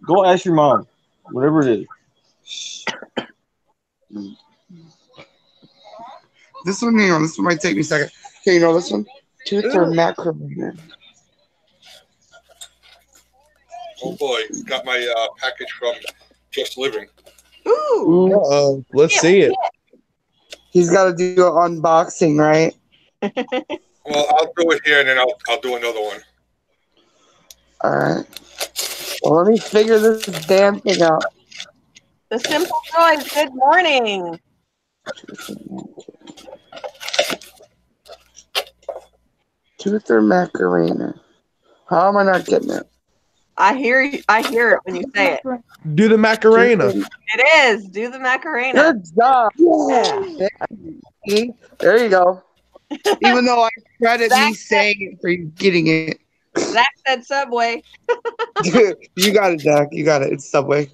Go ask your mom, whatever it is. This one, hang on, this one might take me a second. Okay, you know this one? Tooth or Macarena? Oh boy, got my package from Just Living. Ooh. Uh-oh. Let's see it. He's got to do an unboxing, right? Well, I'll do it here and then I'll do another one. All right. Well, let me figure this damn thing out. The Simple Joys, good morning. Tooth or Macarena? How am I not getting it? I hear it when you say it. Do the Macarena. It is. Do the Macarena. Good job. Yeah. See? There you go. Even though I credit me saying it for you getting it. Zach said Subway. You got it, Zach. You got it. It's Subway.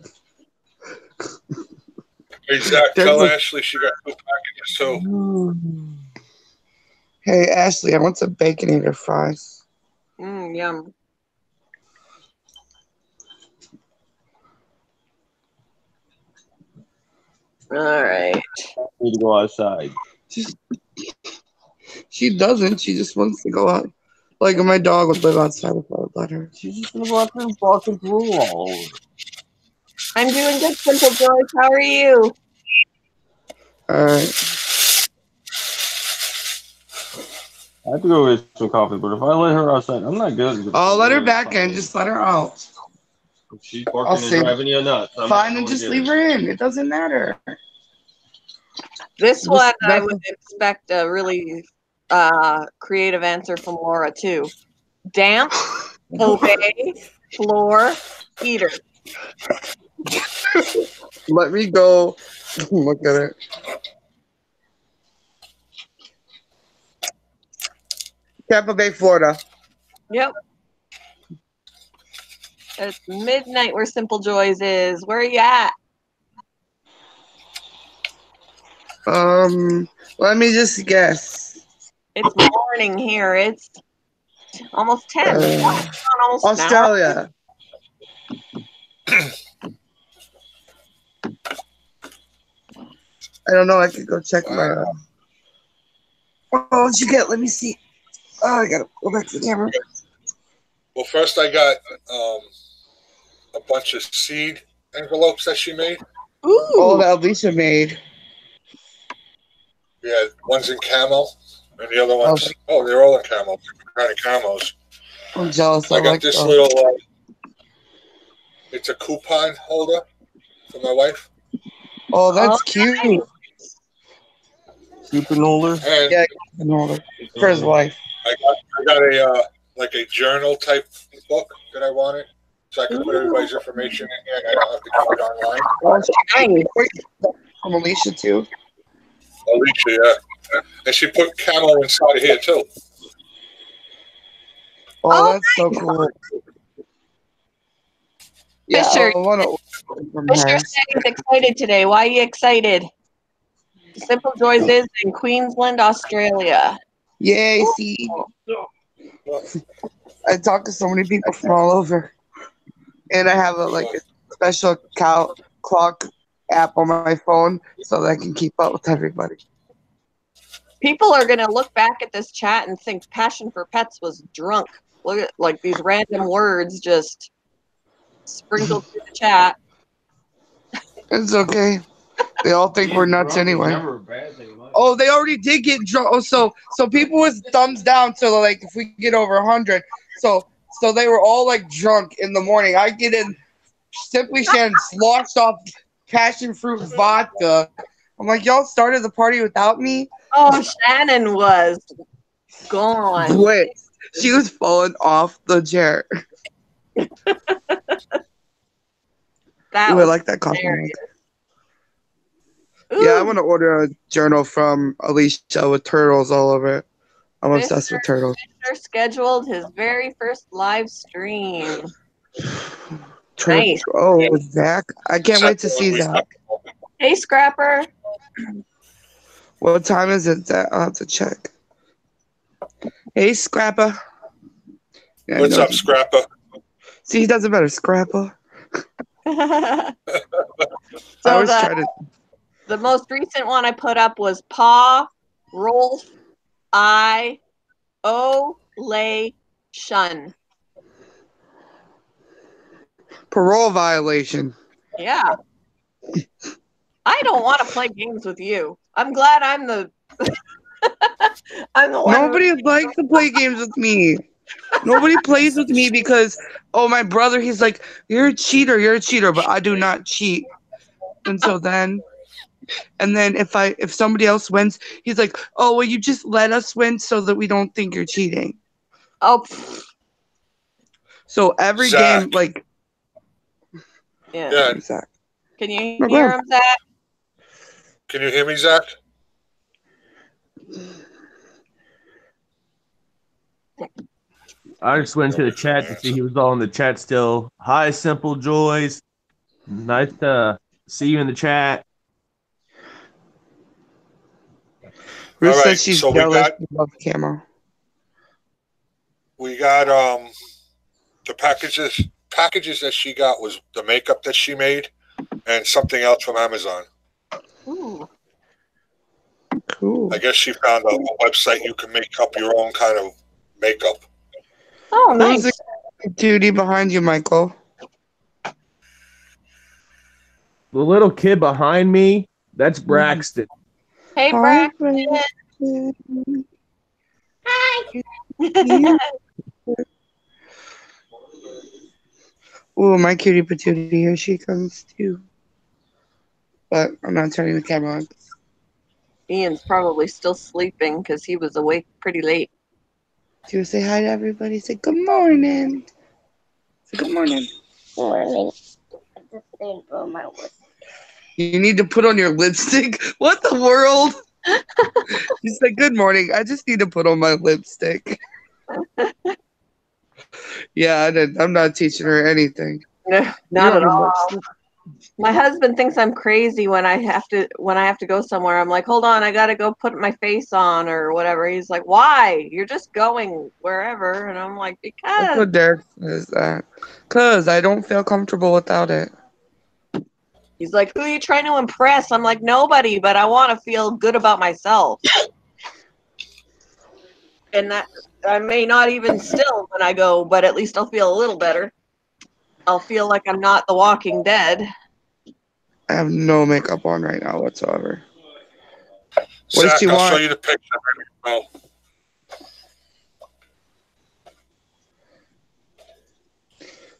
Hey, Zach, There's tell a- Ashley she got 2 packages too. Hey, Ashley, I want some Baconator fries. Yum. All right. Need to go outside. She doesn't. She just wants to go out. Like, my dog would live outside if I would let her. She's just gonna go out there and bark and drool all over. I'm doing good, Simple Joys. How are you? All right. I have to go get some coffee, but if I let her outside, I'm not good. I'll let her back in. Just let her out. If she's I'll barking and save- driving you nuts. I'm Fine, not and gonna just get leave her in. It doesn't matter. This one, I that's- would expect a really creative answer from Laura, too. Damp, obey, floor, heater. Let me go look at it. Tampa Bay, Florida. Yep. It's midnight where Simple Joys is. Where are you at? Let me just guess. It's morning here. It's almost 10. Almost an hour. Australia. I don't know. I could go check my. What'd you get? Let me see. Oh, I gotta go back to the camera. Well, first I got a bunch of seed envelopes that she made. Ooh. Oh, that Alicia made. Yeah, one's in camo, and the other ones, they're all in camo, different kind of camos. I'm jealous. I got like this those. little, it's a coupon holder for my wife. Oh, that's Oh, cute. nice. Coupon holder. And Yeah, an order for his wife. I got a, like a journal type book that I wanted, so I could put everybody's information in here, and I don't have to do it online. Oh, she Nice. from Alicia too. Alicia, yeah. And she put camo inside of here, too. Oh, Oh, that's so cool. Yeah, Fisher. I want to from Fisher her. said he's excited today. Why are you excited? Simple Joys is in Queensland, Australia. Yay! See, I talk to so many people from all over, and I have a special clock app on my phone so that I can keep up with everybody. People are gonna look back at this chat and think Passion for Pets was drunk. Look at like these random words just sprinkled through the chat. It's okay. They all think we're nuts anyway. Oh, they already did get drunk. Oh, so people with thumbs down. So like, if we get over 100, so they were all like drunk in the morning. I get in, Simply Shannon sloshed off passion fruit vodka. I'm like, y'all started the party without me. Oh, Shannon was gone. Blitzed. She was falling off the chair. That Ooh, was I like that coffee mug. Ooh, Yeah, I want to order a journal from Alicia with turtles all over it. I'm obsessed with turtles. Fisher scheduled his very first live stream. Nice. Oh, Zach. I can't wait to see Zach. Hey, Scrapper. What time is it, Zach? I'll have to check. Hey, Scrapper. Yeah, What's up, Scrapper? See, he does it better, Scrapper. So I always try to. The most recent one I put up was Pa Rolf I O Lay Shun. Parole violation. Yeah. I don't want to play games with you. I'm glad I'm the I'm the one. Nobody likes to play games with me. Nobody plays with me because, oh, my brother, he's like, you're a cheater, but I do not cheat. And so then if somebody else wins, he's like, oh, well, you just let us win so that we don't think you're cheating. Oh. So every Zach. game, like, yeah. Zach. Can you hear him, Zach? Can you hear me, Zach? I just went to the chat to see he was all in the chat still. Hi, Simple Joys. Nice to see you in the chat. Ruth All right, says she's so jealous of camo. We got the packages that she got was the makeup that she made and something else from Amazon. Ooh. Cool. I guess she found a website you can make up your own kind of makeup. Oh, nice. Who's the duty behind you, Michael? The little kid behind me, that's Braxton. Hey, Hi, Braxton. Hi. Oh, my cutie patootie, here she comes too. But I'm not turning the camera on. Ian's probably still sleeping because he was awake pretty late. Do you say hi to everybody? Say good morning. Say good morning. Morning. You need to put on your lipstick? What the world? You said good morning. I just need to put on my lipstick. Yeah, I'm not teaching her anything. No, not at all. My husband thinks I'm crazy when I have to go somewhere. I'm like, hold on, I gotta go put my face on or whatever. He's like, why? You're just going wherever. And I'm like, That's because. what Derek says that. Because I don't feel comfortable without it. He's like, who are you trying to impress? I'm like, nobody, but I want to feel good about myself. And that I may not even still when I go, but at least I'll feel a little better. I'll feel like I'm not the Walking Dead. I have no makeup on right now whatsoever. What Zach, does she I'll want? show you the picture. Oh.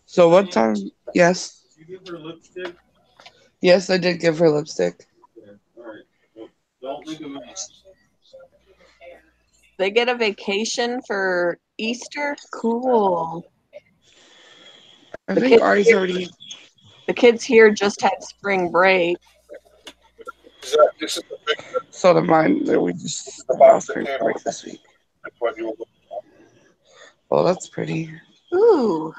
So what time? Yes. Did you give her lipstick? Yes, I did give her lipstick. Yeah. All right. Well, don't make a mess. They get a vacation for Easter? Cool. I think Ari's already. The kids here just had spring break. Zach, this is the picture. So did mine. That we just About spring the break this week. That's what you were looking for. Oh, that's pretty. Ooh.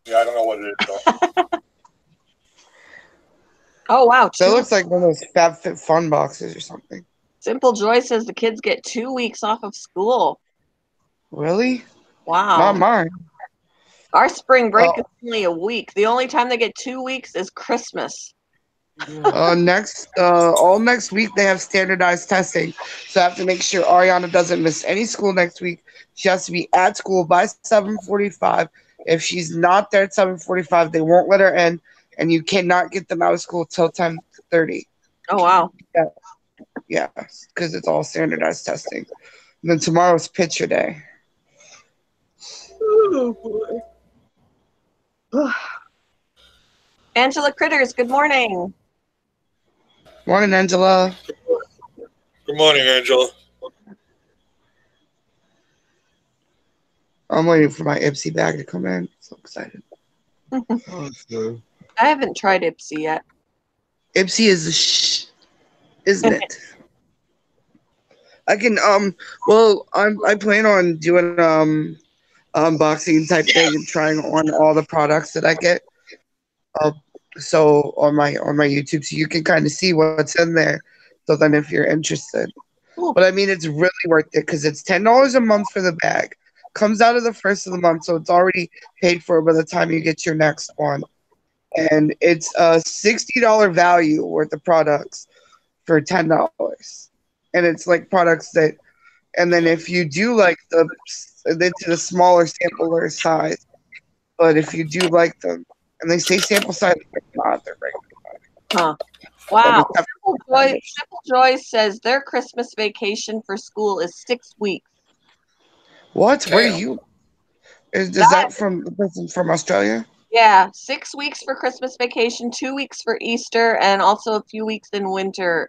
Yeah, I don't know what it is, though. Oh, wow. That looks like one of those FabFitFun boxes or something. Simple Joy says the kids get 2 weeks off of school. Really? Wow. Not mine. Our spring break is only a week. The only time they get 2 weeks is Christmas. All next week they have standardized testing, so I have to make sure Ariana doesn't miss any school next week. She has to be at school by 7:45. If she's not there at 7:45, they won't let her in, and you cannot get them out of school till 10:30. Oh wow! Yeah, because it's all standardized testing. And then tomorrow's picture day. Oh boy. Angela Critters, good morning. Morning, Angela. Good morning, Angela. I'm waiting for my Ipsy bag to come in. So excited. Okay. I haven't tried Ipsy yet. Ipsy is isn't it? I can I plan on doing unboxing type thing and trying on all the products that I get. So on my YouTube, so you can kind of see what's in there. So then, if you're interested, Cool. but I mean, it's really worth it because it's $10 a month for the bag. Comes out of the first of the month, so it's already paid for by the time you get your next one. And it's a $60 value worth of products for $10. And it's like products that, and then if you do like the smaller sampler size, but if you do like them, and they say sample size, they're not, they're regular. Huh. Wow. Simple Joy says their Christmas vacation for school is 6 weeks. What? Damn. Where are you? Is that from the person from Australia? Yeah, 6 weeks for Christmas vacation, 2 weeks for Easter, and also a few weeks in winter.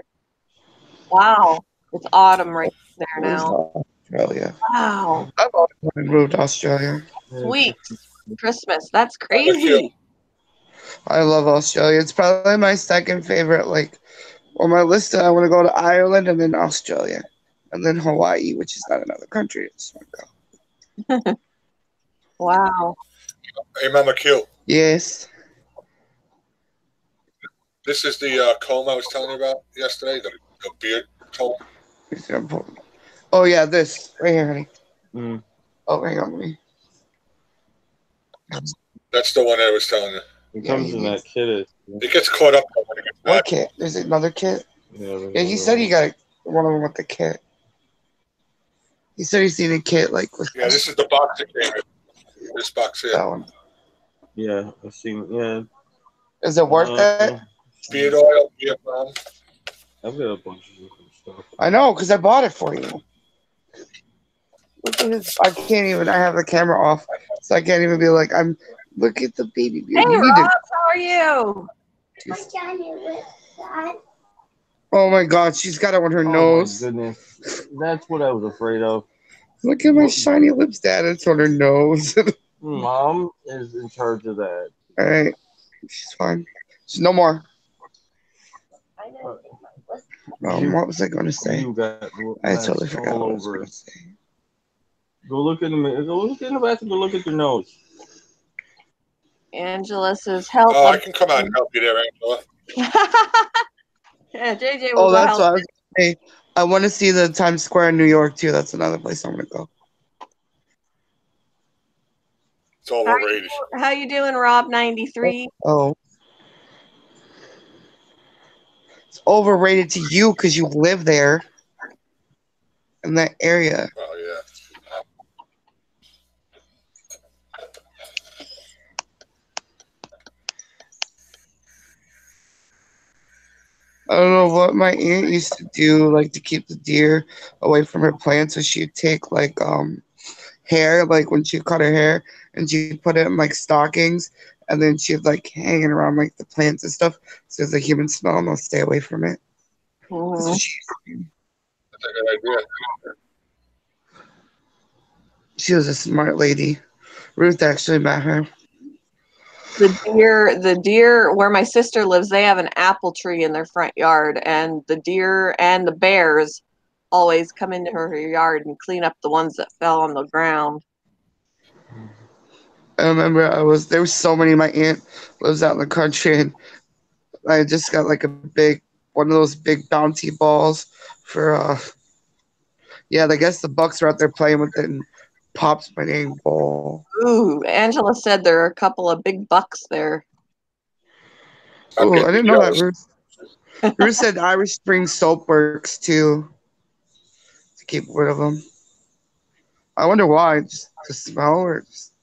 Wow. It's autumn right there now. Australia. Wow. I've always wanted to move to Australia. Sweet. Christmas. That's crazy. I love Australia. It's probably my second favorite. Like on my list, I want to go to Ireland and then Australia, and then Hawaii, which is not another country. I just want to go. Wow. Hey, Mama Q. Yes. This is the comb I was telling you about yesterday, the beard comb. Oh yeah, this right here, honey. Mm. Oh, hang on, me. That's the one I was telling you. It comes in that kit. It gets caught up when it gets What back. kit? There's another kit. Yeah, He said he got one of them with the kit. He said he's seen a kit like with Yeah, this is the box that came in. This box here. that one. Yeah, I've seen. Yeah. Is it worth it? Beard oil, beard balm. I've got a bunch of different stuff. I know, because I bought it for you. Look at this. I can't even. I have the camera off, so I can't even be like, look at the baby beard. Hey, You need Rob, how are you? Oh my God, she's got it on her nose. My goodness, that's what I was afraid of. Look at my shiny lips, Dad. It's on her nose. Mom is in charge of that. All right, she's fine. She's no more. What was I going to say? You got I totally forgot all what I was over going it. to say. Go look in the bathroom. Go look at your nose. Angela says, help. Oh, I can come out and help you there, Angela. Yeah, JJ will Oh, that's help. what I was going to say. I want to see the Times Square in New York too. That's another place I'm going to go. It's overrated. How you doing, Rob 93? Oh. It's overrated to you because you live there in that area. Oh, yeah. I don't know what my aunt used to do, like to keep the deer away from her plants. So she'd take like hair, like when she cut her hair, and she'd put it in like stockings, and then she'd like hang it around like the plants and stuff. So there's a human smell, and they'll stay away from it. That's Mhm. what she used to do. That's a good idea. She was a smart lady. Ruth actually met her. The deer where my sister lives, they have an apple tree in their front yard, and the deer and the bears always come into her yard and clean up the ones that fell on the ground. I remember there was so many. My aunt lives out in the country, and I just got like one of those big bounty balls for I guess the Bucks were out there playing with it and pops my name, Paul. Ooh, Angela said there are a couple of big bucks there. Oh, I didn't know that, jealous. Ruth. Ruth said Irish Spring soap works too to keep rid of them. I wonder why. Just the smell or just...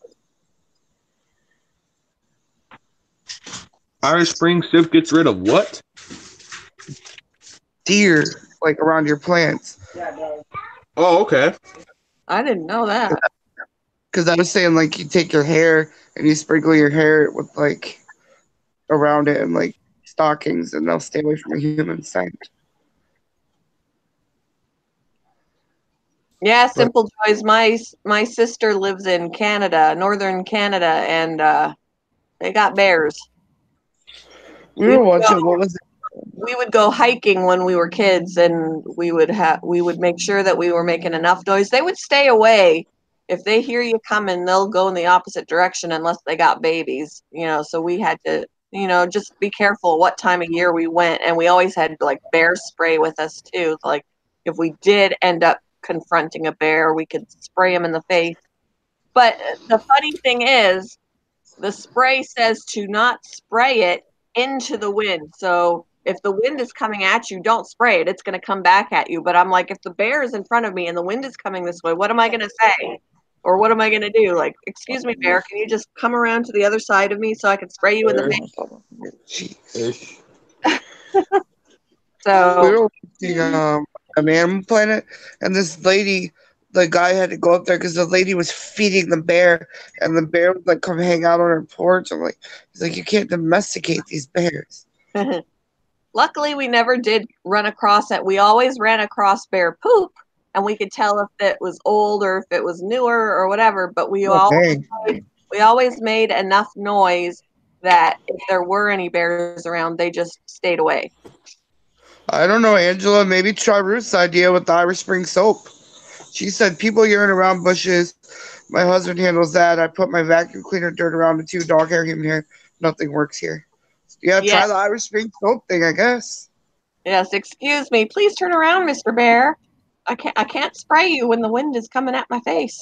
Irish Spring soap gets rid of what? deer like around your plants. Oh, okay. I didn't know that. Because I was saying like you take your hair and you sprinkle your hair with like around it and like stockings, and they'll stay away from the human scent. Yeah, Simple Joys. My sister lives in Canada, northern Canada, and they got bears. We were watching. What was it? We would go hiking when we were kids, and we would make sure that we were making enough noise. They would stay away. If they hear you coming, they'll go in the opposite direction unless they got babies, so we had to, just be careful what time of year we went. And we always had like bear spray with us too. Like if we did end up confronting a bear, we could spray him in the face. But the funny thing is, the spray says to not spray it into the wind. So if the wind is coming at you, don't spray it. It's going to come back at you. But I'm like, if the bear is in front of me and the wind is coming this way, what am I going to say? Or what am I going to do? Like, excuse me, bear, can you just come around to the other side of me so I can spray you in the face? Jeez. So We were watching an Animal Planet, and this lady, the guy had to go up there because the lady was feeding the bear, and the bear would like come hang out on her porch. He's like, you can't domesticate these bears. luckily, we never did run across it. We always ran across bear poop, and we could tell if it was old or if it was newer or whatever. But we always made enough noise that if there were any bears around, they just stayed away. I don't know, Angela. Maybe try Ruth's idea with the Irish Spring soap. She said people urine around bushes. My husband handles that. I put my vacuum cleaner dirt around it too. Dog hair, human hair. Nothing works here. Yeah, try the Irish Spring soap thing, I guess. Yes, excuse me. Please turn around, Mr. Bear. I can't spray you when the wind is coming at my face.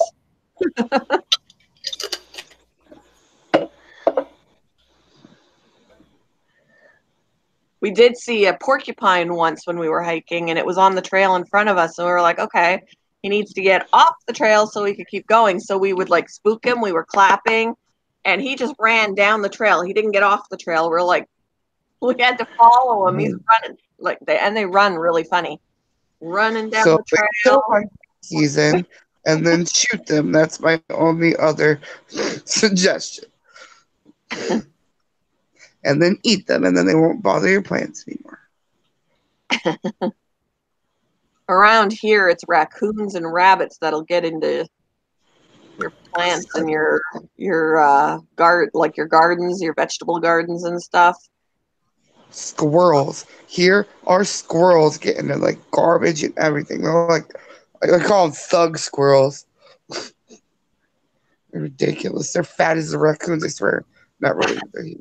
We did see a porcupine once when we were hiking, and it was on the trail in front of us, and we were like, okay, he needs to get off the trail so we could keep going. So we would like spook him. We were clapping, and he just ran down the trail. He didn't get off the trail. We're like, we had to follow him. He's running and they run really funny, running down the trail. Season, and then shoot them. That's my only other suggestion. And then eat them, and then they won't bother your plants anymore. Around here, it's raccoons and rabbits that'll get into your plants and your like your gardens, your vegetable gardens and stuff. Squirrels. Here are squirrels getting into like garbage and everything. They're like, I call them thug squirrels. They're ridiculous. They're fat as the raccoons, I swear. Not really.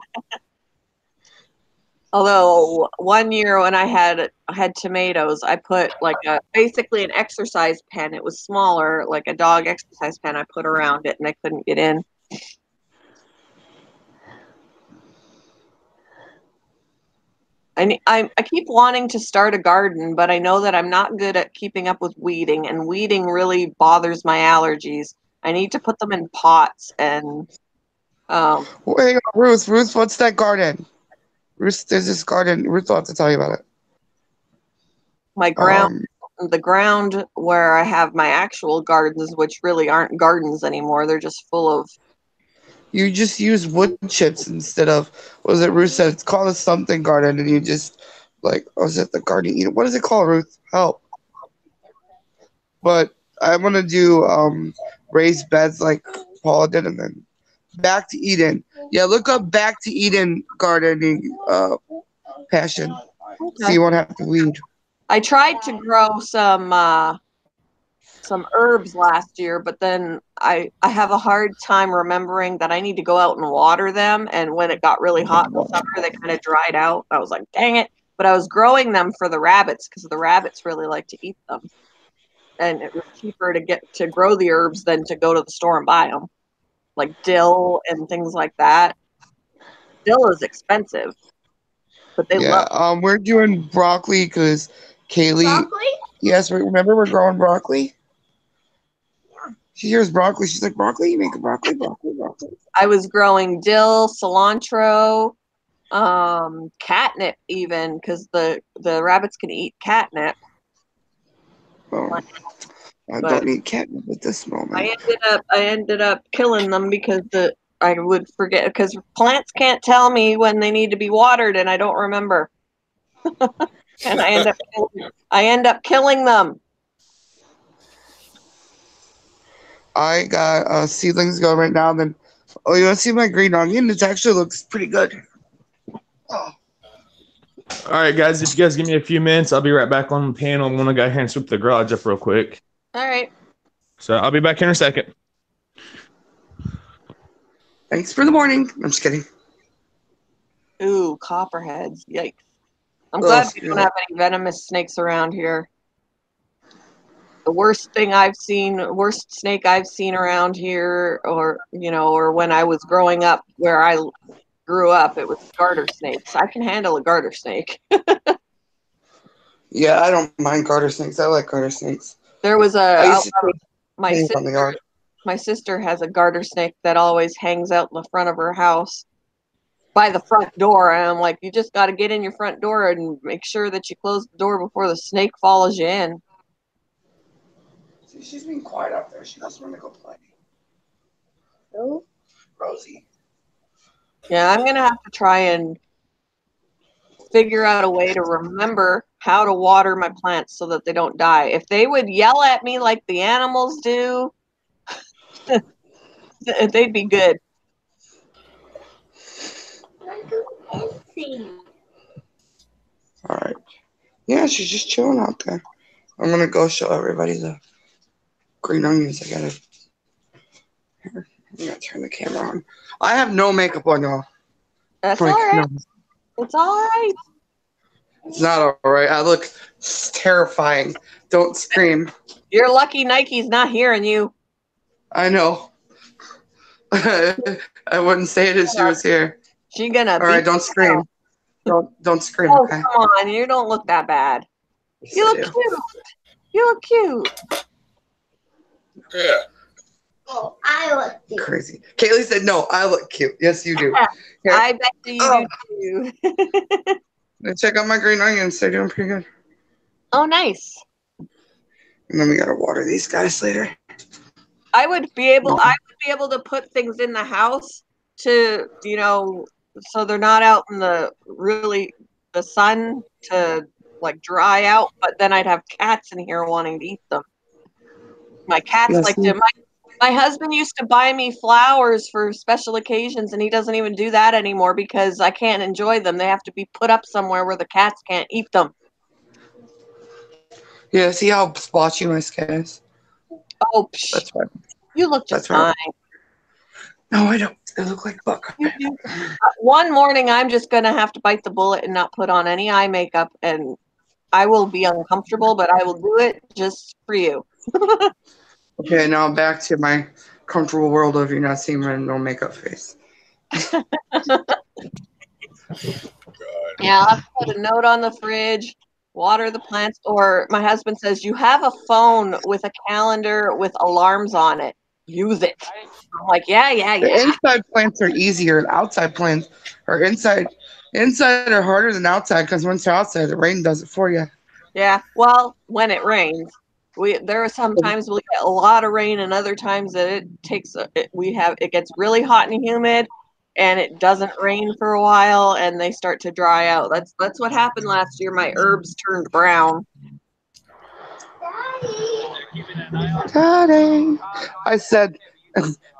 Although one year when I had tomatoes, I put like basically an exercise pen. It was smaller, like a dog exercise pen. I put around it, and they couldn't get in. I keep wanting to start a garden, but I know that I'm not good at keeping up with weeding, and weeding really bothers my allergies. I need to put them in pots and. Well, hang on, Ruth. Ruth, what's that garden? Ruth, there's this garden. Ruth will have to tell you about it. My ground, the ground where I have my actual gardens, which really aren't gardens anymore. They're just full of. You just use wood chips instead of, what was it Ruth said? It's called a something garden, and you just, like, is it the garden? What is it called, Ruth? Help. But I want to do raised beds like Paula did, and then Back to Eden. Yeah, look up Back to Eden gardening passion. Okay. So you won't have to weed. I tried to grow some herbs last year, but then I have a hard time remembering that I need to go out and water them. And when it got really hot in the summer, they kind of dried out. I was like, dang it. But I was growing them for the rabbits because the rabbits really like to eat them. and it was cheaper to grow the herbs than to go to the store and buy them, like dill and things like that. Dill is expensive, but they love. We're doing broccoli because Kaylee. Broccoli? Yes, remember we're growing broccoli. She hears broccoli. She's like, broccoli? You make a broccoli. I was growing dill, cilantro, catnip even, because the rabbits can eat catnip. Oh, I But don't need catnip at this moment. I ended up killing them because I would forget, because plants can't tell me when they need to be watered, and I don't remember. And I end up killing them. I got seedlings going right now. Then, oh, you want to see my green onion? It actually looks pretty good. Oh. All right, guys. If you guys give me a few minutes, I'll be right back on the panel. I'm gonna go ahead and sweep the garage up real quick. All right. So I'll be back here in a second. Thanks for the warning. I'm just kidding. Ooh, copperheads. Yikes. I'm glad we don't yeah. have any venomous snakes around here. The worst snake I've seen around here, or when I was growing up where I grew up, it was garter snakes. I can handle a garter snake. Yeah, I don't mind garter snakes. I like garter snakes. There was my my sister has a garter snake that always hangs out in the front of her house by the front door, and I'm like, you just got to get in your front door and make sure that you close the door before the snake follows you in. She's being quiet out there. She doesn't want to go play. No. Rosie. Yeah, I'm going to have to try and figure out a way to remember how to water my plants so that they don't die. If they would yell at me like the animals do, they'd be good. All right. Yeah, she's just chilling out there. I'm going to go show everybody the green onions. I got to turn the camera on. I have no makeup on, y'all. That's all right. No. It's all right. It's not all right. I look terrifying. Don't scream. You're lucky Nike's not hearing you. I know. I wouldn't say it if she was here. She's gonna. All right, don't scream. Don't scream. Oh, okay? Come on, you don't look that bad. Yes, you look cute. You look cute. Yeah. Oh, I look cute. Crazy. Kaylee said, "No, I look cute." Yes, you do. Yeah, I bet you do too. Check out my green onions. They're doing pretty good. Oh, nice. And then we gotta water these guys later. I would be able to put things in the house to, so they're not out in the sun to like dry out, but then I'd have cats in here wanting to eat them. My cats like to. My husband used to buy me flowers for special occasions, and he doesn't even do that anymore because I can't enjoy them. They have to be put up somewhere where the cats can't eat them. Yeah, see how splotchy my skin is? Oh, that's right. You look just fine. No, I don't. I look like Buck. One morning, I'm just going to have to bite the bullet and not put on any eye makeup, and I will be uncomfortable, but I will do it just for you. Okay, now back to my comfortable world of you not seeing my no makeup face. Yeah, I'll have to put a note on the fridge, water the plants, or my husband says, you have a phone with a calendar with alarms on it. Use it. I'm like, yeah. The inside plants are easier, and outside plants are inside are harder than outside because once you're outside, the rain does it for you. Yeah, well, when it rains. There are sometimes we get a lot of rain, and other times that it gets really hot and humid, and it doesn't rain for a while, and they start to dry out. That's what happened last year. My herbs turned brown. Daddy, I said,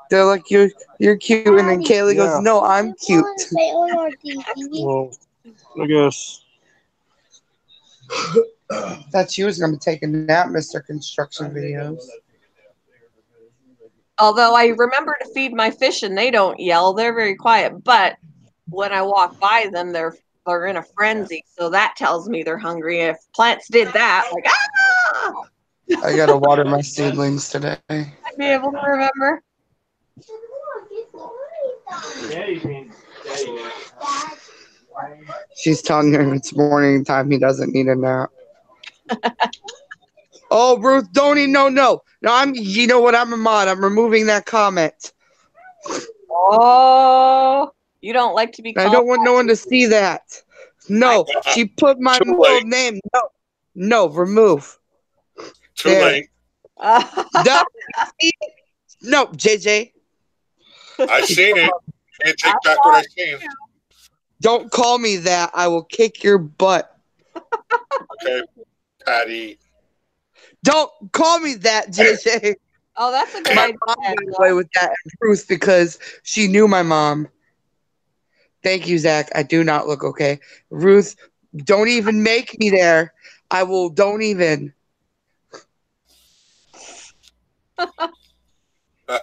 they're like you're cute, and then Kaylee goes, "No, I'm cute." Well, I guess. That's you was gonna take a nap, Mr. Construction Videos. Although I remember to feed my fish and they don't yell, they're very quiet. But when I walk by them, they're in a frenzy. So that tells me they're hungry. If plants did that, like I gotta water my seedlings today. I'd be able to remember. She's telling him it's morning time. He doesn't need a nap. Oh, Ruth, don't even. No. You know what? I'm a mod. I'm removing that comment. Oh, you don't like to be called. I don't want no one to see that. No, she put my Too middle late. name. No, remove. Too There. late. No, JJ. I seen it. Can't take back what I seen. Don't call me that. I will kick your butt. Okay, Patty. Don't call me that, JJ. Oh, that's a good My idea. mom got away with that in Ruth because she knew my mom. Thank you, Zach. I do not look okay. Ruth, don't even make me there. I will. Don't even.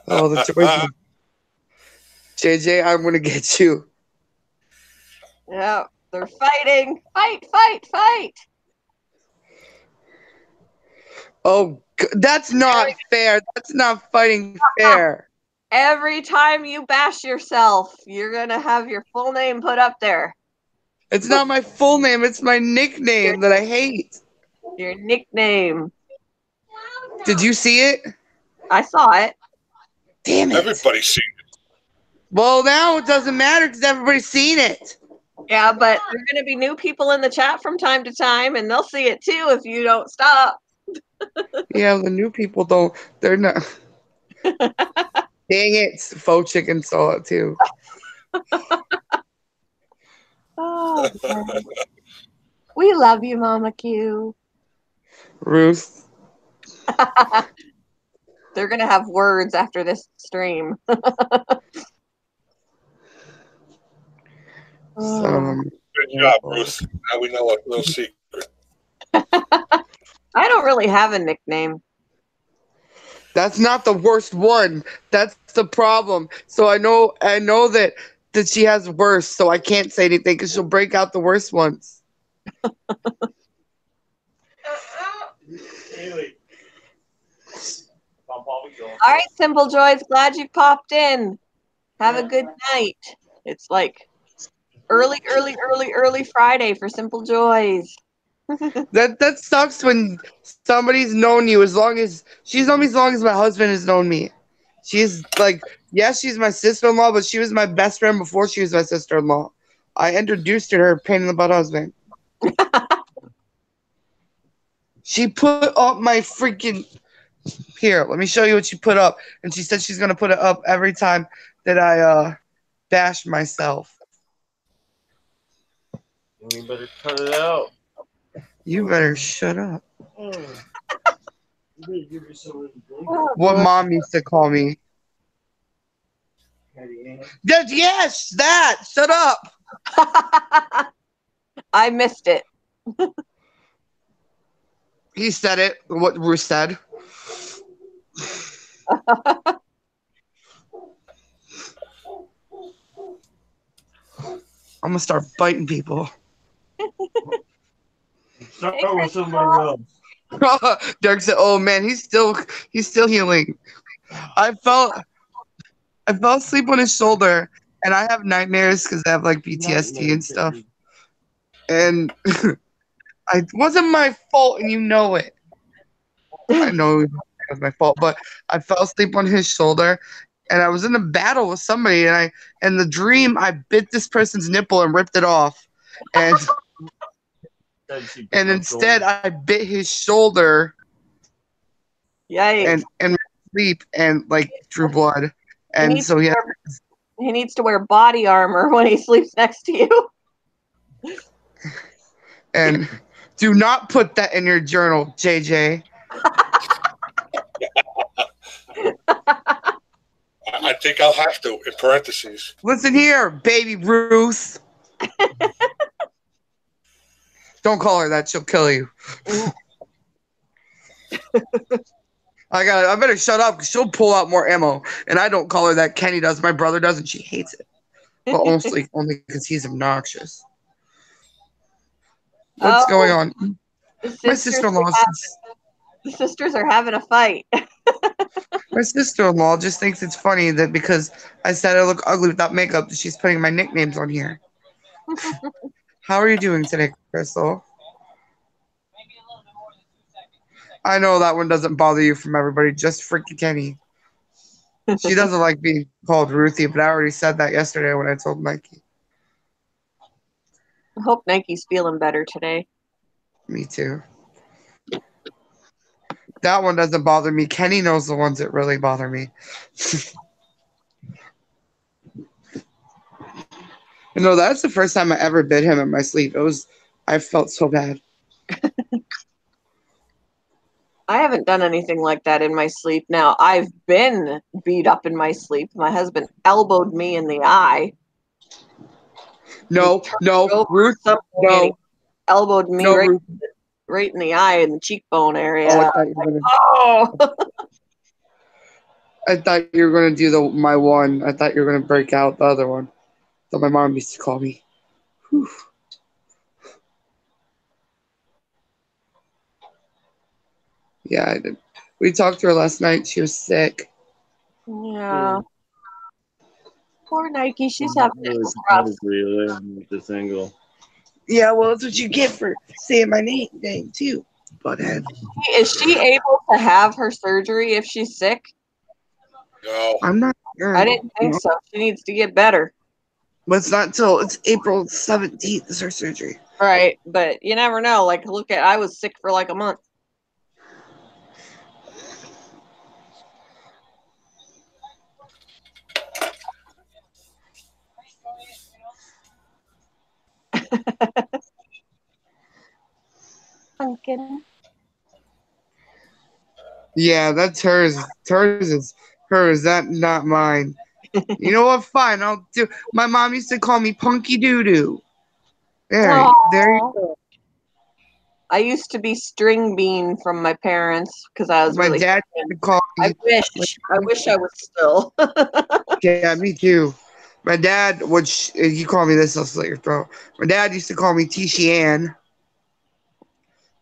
Oh, the choices. JJ, I'm gonna get you. Yeah, they're fighting. Fight. Oh, that's not fair. That's not fighting fair. Every time you bash yourself, you're gonna have your full name put up there. It's not my full name. It's my nickname that I hate. Your nickname. Did you see it? I saw it. Damn it. Everybody's seen it. Well, now it doesn't matter because everybody's seen it. Yeah, but there are gonna be new people in the chat from time to time, and they'll see it too if you don't stop. Yeah, the new people don't. They're not. Dang it. Faux Chicken saw it too. Oh, man. We love you, Mama Q. Ruth. They're gonna have words after this stream. Good job, Bruce. Now we know a little secret. I don't really have a nickname. That's not the worst one. That's the problem. So I know that she has worse, so I can't say anything because she'll break out the worst ones. All right, Simple Joys, glad you popped in. Have a good night. It's like early Friday for Simple Joys. That sucks when somebody's known you as long as she's known me as long as my husband has known me. She's like, yes, she's my sister-in-law, but she was my best friend before she was my sister-in-law. I introduced her to her pain in the butt husband. She put up my freaking here. Let me show you what she put up, and she said she's gonna put it up every time that I bash myself. You better cut it out. You better shut up. You better give me some of the drink. What mom used to call me. Yes, that. Shut up. I missed it. He said it. What Ruth said. I'm gonna start biting people. Start with somebody else. Derek said, "Oh man, he's still healing." I fell asleep on his shoulder, and I have nightmares because I have like PTSD and stuff. And it wasn't my fault, and you know it. I know it was my fault, but I fell asleep on his shoulder, and I was in a battle with somebody, and in the dream I bit this person's nipple and ripped it off, and instead I bit his shoulder. Yikes. And sleep and like drew blood, and so yeah. He needs to wear body armor when he sleeps next to you. And do not put that in your journal, JJ. I think I'll have to, in parentheses. Listen here, baby Ruth. Don't call her that; she'll kill you. I better shut up because she'll pull out more ammo. And I don't call her that. Kenny does. My brother does, and she hates it. But only because he's obnoxious. What's going on? My sister-in-law. The sisters are having a fight. My sister-in-law just thinks it's funny that because I said I look ugly without makeup, that she's putting my nicknames on here. How are you doing today, Crystal? I know that one doesn't bother you from everybody, just freaking Kenny. She doesn't like being called Ruthie, but I already said that yesterday when I told Mikey. I hope Nike's feeling better today. Me too. That one doesn't bother me. Kenny knows the ones that really bother me. No, that's the first time I ever bit him in my sleep. I felt so bad. I haven't done anything like that in my sleep. Now, I've been beat up in my sleep. My husband elbowed me in the eye. No, Ruth, no. Elbowed me No, right, Ruth. right in the eye, in the cheekbone area. Oh, I thought you were gonna, Oh! I thought you were gonna do my one. I thought you were gonna break out the other one that my mom used to call me. Whew. Yeah, I did. We talked to her last night. She was sick. Yeah. Poor Nike. She's I'm having it really rough. surprised really with this angle. Yeah, well, that's what you get for saying my name too, butthead. Is she able to have her surgery if she's sick? No. I'm not sure. I didn't think so. She needs to get better. But it's not till it's April 17th is her surgery. Right. But you never know. Like, I was sick for like a month. Pumpkin. Yeah, that's hers. Hers is hers. That not mine. You know what? Fine, I'll do. My mom used to call me Punky Doo Doo. There you go. I used to be String Bean from my parents because I was My really. dad used to call me. I wish I was still. Yeah, me too. My dad, which you call me this, I'll slit your throat. My dad used to call me Tishy Ann,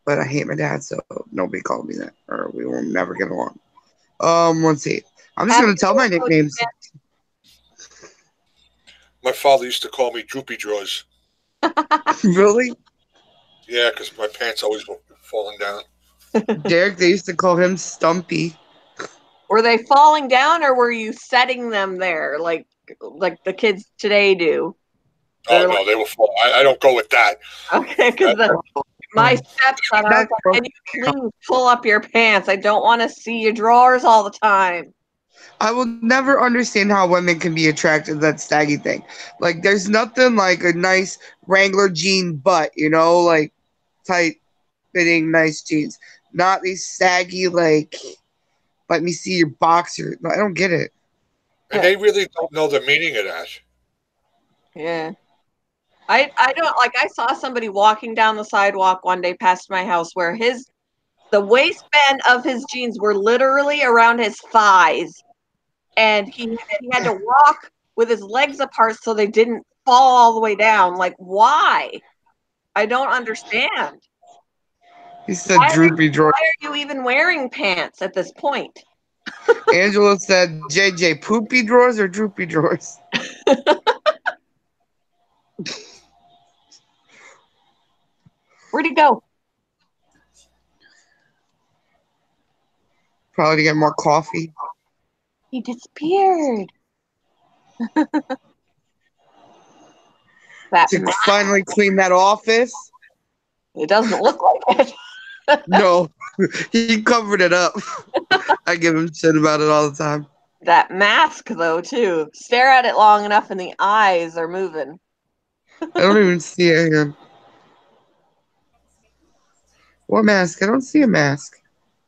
but I hate my dad, so nobody called me that, or we will never get along. Let's see. I'm just gonna tell my nicknames. My father used to call me Droopy Drawers. Really? Yeah, because my pants always were falling down. Derek, they used to call him Stumpy. Were they falling down, or were you setting them there like the kids today do? Oh, no, they were falling. I don't go with that. Okay, because my stepson, I was like, can you please pull up your pants? I don't want to see your drawers all the time. I will never understand how women can be attracted to that saggy thing. Like, there's nothing like a nice Wrangler jean butt, like tight fitting, nice jeans. Not these saggy, like, let me see your boxer. No, I don't get it. And they really don't know the meaning of that. Yeah. I don't, like, I saw somebody walking down the sidewalk one day past my house where the waistband of his jeans were literally around his thighs. And he had to walk with his legs apart so they didn't fall all the way down. Like, why? I don't understand. He said droopy drawers. Why are you even wearing pants at this point? Angela said, JJ, poopy drawers or droopy drawers? Where'd he go? Probably to get more coffee. He disappeared. To finally clean that office? It doesn't look like it. No, he covered it up. I give him shit about it all the time. That mask, though, too. Stare at it long enough and the eyes are moving. I don't even see it here. What mask? I don't see a mask.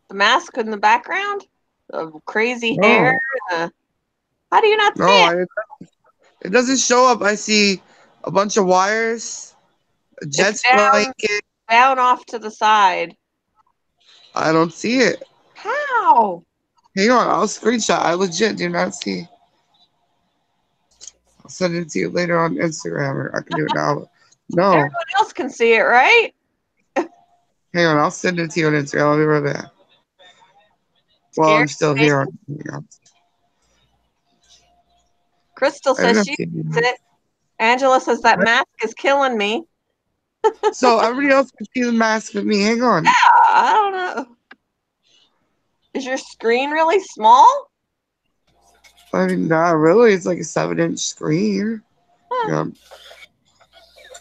The mask in the background? The crazy hair? How do you not see it? It doesn't show up. I see a bunch of wires, a Jets blanket. Down off to the side. I don't see it. How? Hang on, I'll screenshot. I legit do not see. I'll send it to you later on Instagram, or I can do it now. No. Everyone else can see it, right? Hang on, I'll send it to you on Instagram. I'll be right back. Well, Scared I'm still me. here. Crystal I don't says have she to hates do it. Angela says that mask is killing me. So everybody else can see the mask with me. Hang on. I don't know. Is your screen really small? I mean, not really. It's like a 7-inch screen. Huh. Yeah.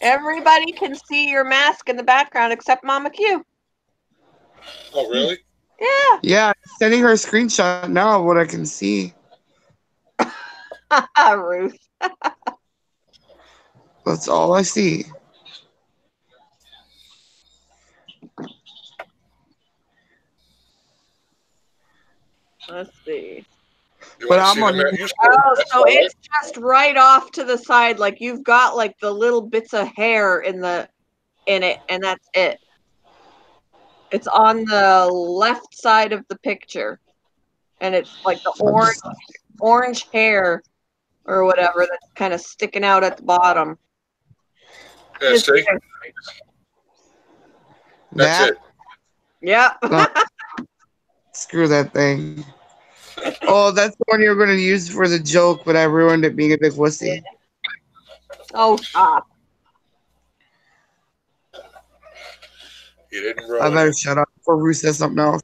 Everybody can see your mask in the background except Mama Q. Oh, really? Yeah. Yeah, I'm sending her a screenshot now of what I can see. Ruth. That's all I see. Let's see. You But want to I'm see the on- man? Oh, so it's just right off to the side, like you've got like the little bits of hair in it, and that's it. It's on the left side of the picture, and it's like the orange hair or whatever that's kind of sticking out at the bottom. Yeah, see? That's That? it. Yeah. No. Screw that thing. Oh, that's the one you were going to use for the joke, but I ruined it being a big wussy. Oh, stop. You didn't I ruin better it. shut up before Ruth says something else.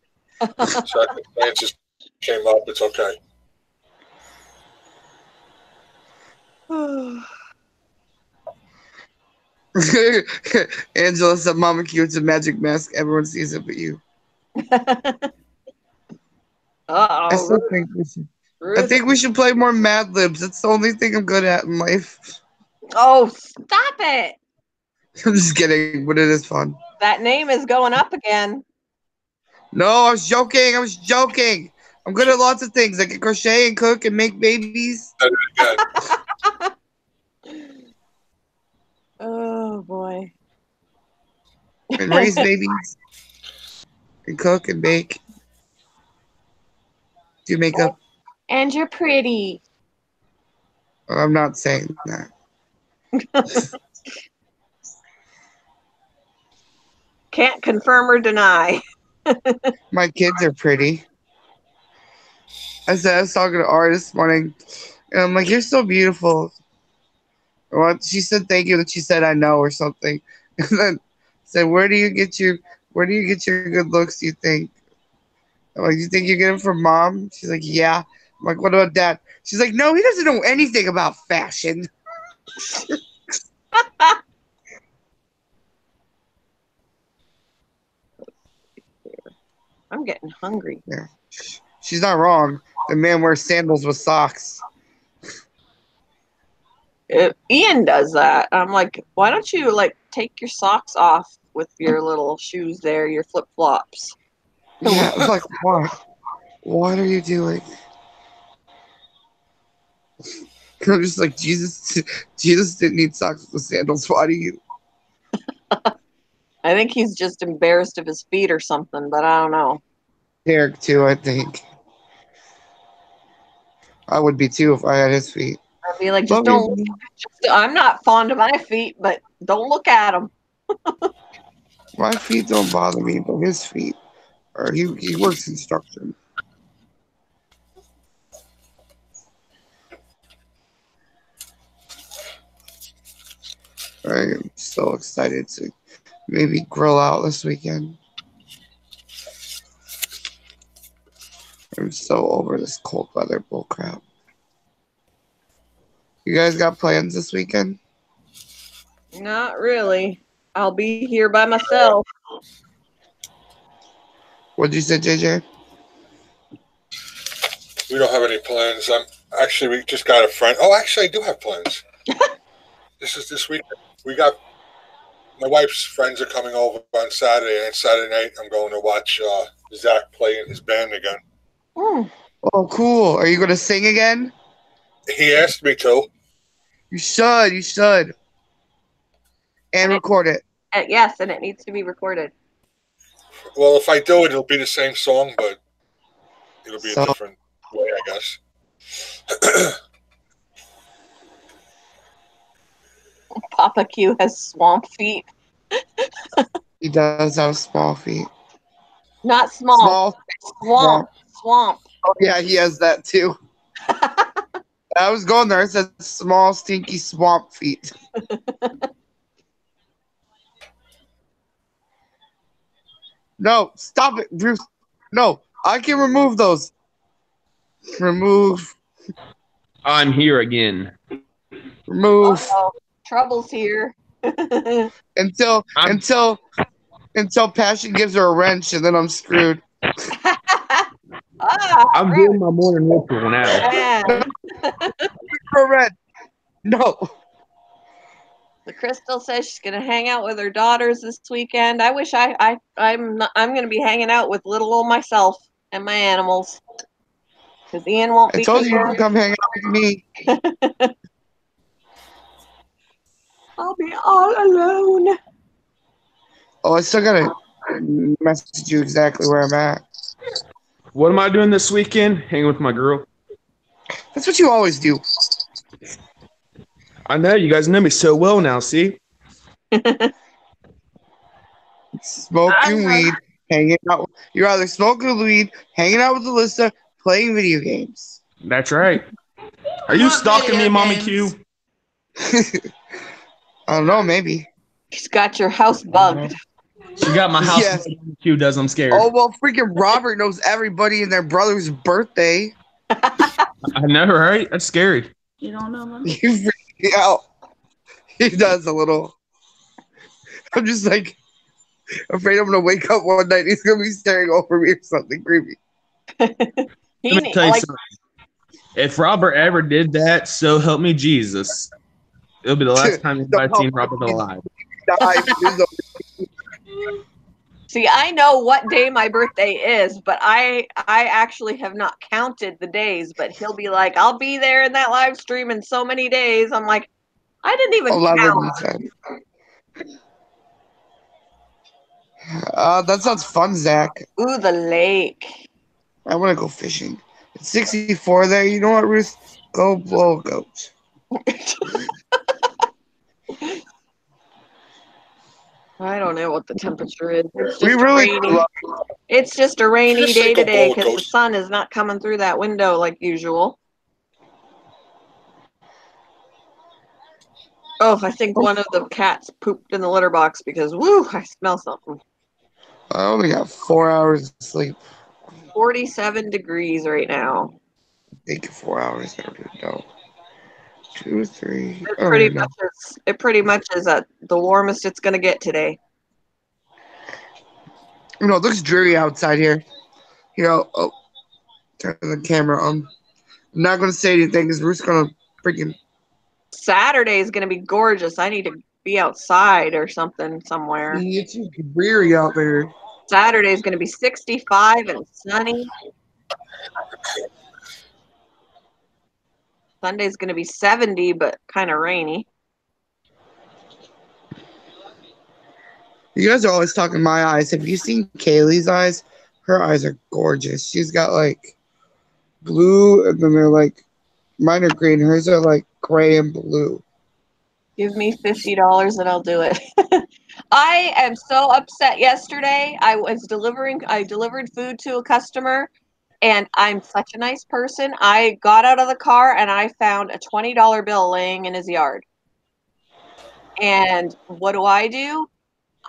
Circumstances came up. It's okay. Angela said, Mama Q, it's a magic mask. Everyone sees it but you. I still Uh-oh. think we should. I Ruth. think we should play more Mad Libs. That's the only thing I'm good at in life. Oh, stop it. I'm just kidding, but it is fun. That name is going up again. No, I was joking. I was joking. I'm good at lots of things. I can crochet and cook and make babies. Oh, boy. And raise babies. And cook and bake. Do makeup. And you're pretty. I'm not saying that. Can't confirm or deny. My kids are pretty. I was talking to Ari this morning, and I'm like, "You're so beautiful." Well, she said thank you, and she said I know or something, and then said, "Where do you get your good looks? You think?" I'm like, "You think you get them from mom?" She's like, "Yeah." I'm like, "What about dad?" She's like, "No, he doesn't know anything about fashion." I'm getting hungry. Yeah, she's not wrong. The man wears sandals with socks. Ian does that. I'm like, why don't you like take your socks off with your little shoes there, your flip flops? Yeah, it's like, what? What are you doing? I'm just like, Jesus didn't need socks with sandals. Why do you? I think he's just embarrassed of his feet or something, but I don't know. Derek too, I think. I would be too if I had his feet. I'd be like, just Love don't. you. I'm not fond of my feet, but don't look at them. My feet don't bother me, but his feet. Or he works construction. I am so excited to maybe grill out this weekend. I'm so over this cold weather bullcrap. You guys got plans this weekend? Not really. I'll be here by myself. What'd you say, JJ? We don't have any plans. We just got a friend. Oh, actually, I do have plans. This week. We got my wife's friends are coming over on Saturday, and Saturday night I'm going to watch Zach play in his band again. Oh, cool. Are you going to sing again? He asked me to. You should. And record it. Yes, and it needs to be recorded. Well, if I do it, it'll be the same song, but it'll be So- a different way, I guess. Papa Q has swamp feet. He does have small feet. Not small. Swamp. swamp. Oh yeah, he has that too. I was going there. It said small, stinky swamp feet. No, stop it, Bruce. No, I can remove those. Remove. I'm here again. Remove. Uh-oh. Trouble's here. Until Passion gives her a wrench, and then I'm screwed. I'm doing my morning ritual now. Man. For red. No. The Crystal says she's gonna hang out with her daughters this weekend. I wish I'm gonna be hanging out with little old myself and my animals. Because Ian won't be I told you here. to come hang out with me. I'll be all alone. Oh, I still gotta message you exactly where I'm at. What am I doing this weekend? Hanging with my girl. That's what you always do. I know, you guys know me so well now, see? Smoking weed, hanging out. You're either smoking weed, hanging out with Alyssa, playing video games. That's right. Are you stalking me, Mommy Q? I don't know, maybe. He's got your house bugged. She got my house. Yes. Mommy Q does. I'm scared. Oh, well, freaking Robert knows everybody and their brother's birthday. I know, right? That's scary. You don't know them? You freak me out. He does a little. I'm just like afraid I'm gonna wake up one night. He's gonna be staring over me or something creepy. Let me tell you something. If Robert ever did that, so help me Jesus. It'll be the last time I've seen Robert alive. See, I know what day my birthday is, but I actually have not counted the days. But he'll be like, "I'll be there in that live stream in so many days." I'm like, I didn't even 11 count. That sounds fun, Zach. Ooh, the lake. I want to go fishing. It's 64 there. You know what, Ruth? Go blow a goat. I don't know what the temperature is. It's We just really rainy. It's just a rainy Just day like a today blow because the ghost. sun is not coming through that window like usual. Oh, I think one of the cats pooped in the litter box because, woo, I smell something. I only got 4 hours of sleep. 47 degrees right now. Think 4 hours. I don't know. 2, 3. It pretty much is at the warmest it's going to get today. You know, it looks dreary outside here. Here, I'll turn the camera on. I'm not going to say anything because Ruth's going to freaking... Saturday is going to be gorgeous. I need to be outside or something somewhere. It's dreary out there. Saturday is going to be 65 and sunny. Sunday's going to be 70, but kind of rainy. You guys are always talking my eyes. Have you seen Kaylee's eyes? Her eyes are gorgeous. She's got like blue, and then they're like, mine are green. Hers are like gray and blue. Give me $50 and I'll do it. I am so upset. Yesterday, I delivered food to a customer, and I'm such a nice person. I got out of the car and I found a $20 bill laying in his yard. And what do?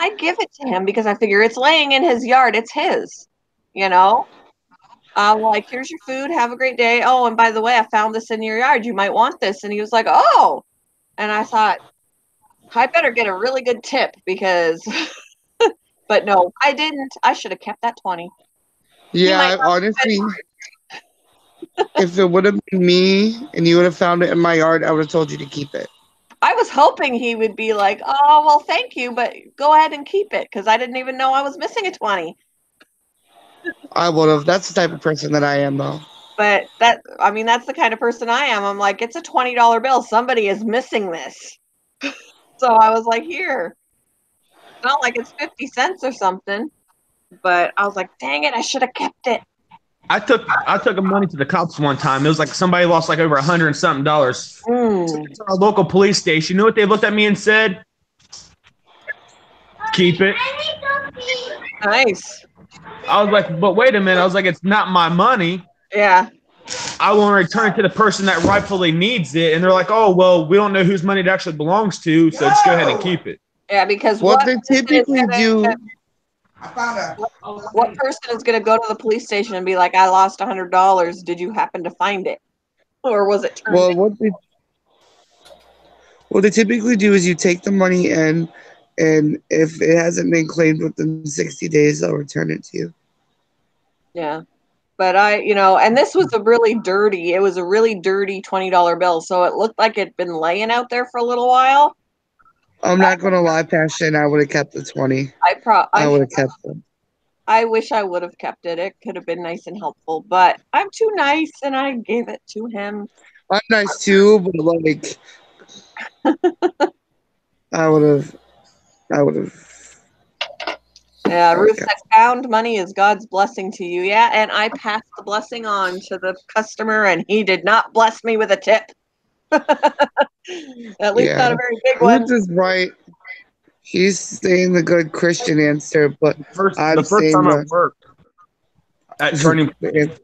I give it to him because I figure it's laying in his yard. It's his, you know? I'm like, here's your food. Have a great day. Oh, and by the way, I found this in your yard. You might want this. And he was like, oh. And I thought, I better get a really good tip because, but no, I didn't. I should have kept that 20. Yeah, honestly, if it would have been me and you would have found it in my yard, I would have told you to keep it. I was hoping he would be like, oh, well, thank you, but go ahead and keep it because I didn't even know I was missing a 20. I would have. That's the type of person that I am, though. But that's the kind of person I am. I'm like, it's a $20 bill. Somebody is missing this. So I was like, here. It's not like it's 50 cents or something. But I was like, dang it, I should have kept it. I took money to the cops one time. It was like somebody lost like over $100 and something. To our local police station. You know what they looked at me and said? Keep it. Nice. I was like, but wait a minute. I was like, it's not my money. Yeah. I want to return it to the person that rightfully needs it. And they're like, oh, well, we don't know whose money it actually belongs to, so just go ahead and keep it. Yeah, because What they typically do. What person is going to go to the police station and be like, I lost $100. Did you happen to find it? Or was it turned Well, in? what they typically do is you take the money and if it hasn't been claimed within 60 days, they'll return it to you. Yeah. But and this was it was a really dirty $20 bill. So it looked like it'd been laying out there for a little while. I'm not going to lie, Passion. I would have kept the 20. I would have kept them. I wish I would have kept it. It could have been nice and helpful, but I'm too nice and I gave it to him. I'm nice too, but like, I would have. Yeah, Ruth said, found money is God's blessing to you. Yeah, and I passed the blessing on to the customer, and he did not bless me with a tip. At least not a very big one. Ruth is right. She's saying the good Christian answer, but the first time I worked at Turning Point,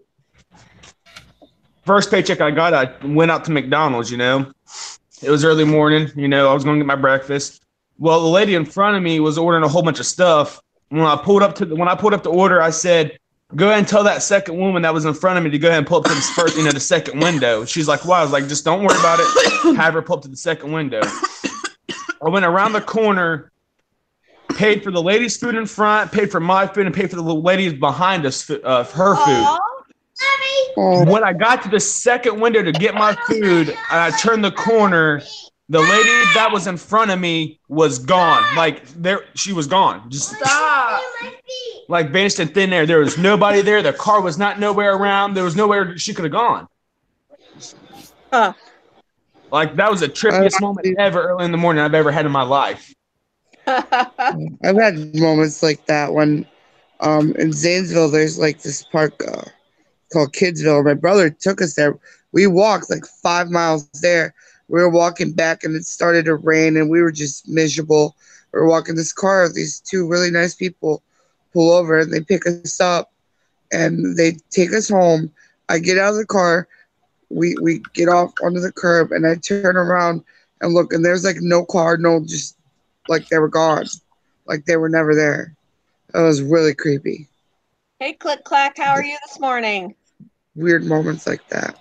first paycheck I got, I went out to McDonald's. It was early morning. I was going to get my breakfast. Well, the lady in front of me was ordering a whole bunch of stuff. When I pulled up to order, I said, "Go ahead and tell that second woman that was in front of me to go ahead and pull up to the second window." She's like, "Why?" I was like, "Just don't worry about it. Have her pull up to the second window." I went around the corner, paid for the lady's food in front, paid for my food, and paid for the ladies behind us her food. When I got to the second window to get my food, and I turned the corner, the lady that was in front of me was gone. She was gone. Just like vanished in thin air. There was nobody there. The car was not nowhere around. There was nowhere she could have gone. Huh. Like, that was the trippiest moment ever early in the morning I've ever had in my life. I've had moments like that when in Zanesville there's like this park called Kidsville. My brother took us there. We walked like 5 miles there. We were walking back and it started to rain and we were just miserable. We were walking this car. These two really nice people pull over and they pick us up and they take us home. I get out of the car. We get off onto the curb and I turn around and look and there's like no car, just like they were gone. Like they were never there. That was really creepy. Hey, Click Clack, how are you this morning? Weird moments like that.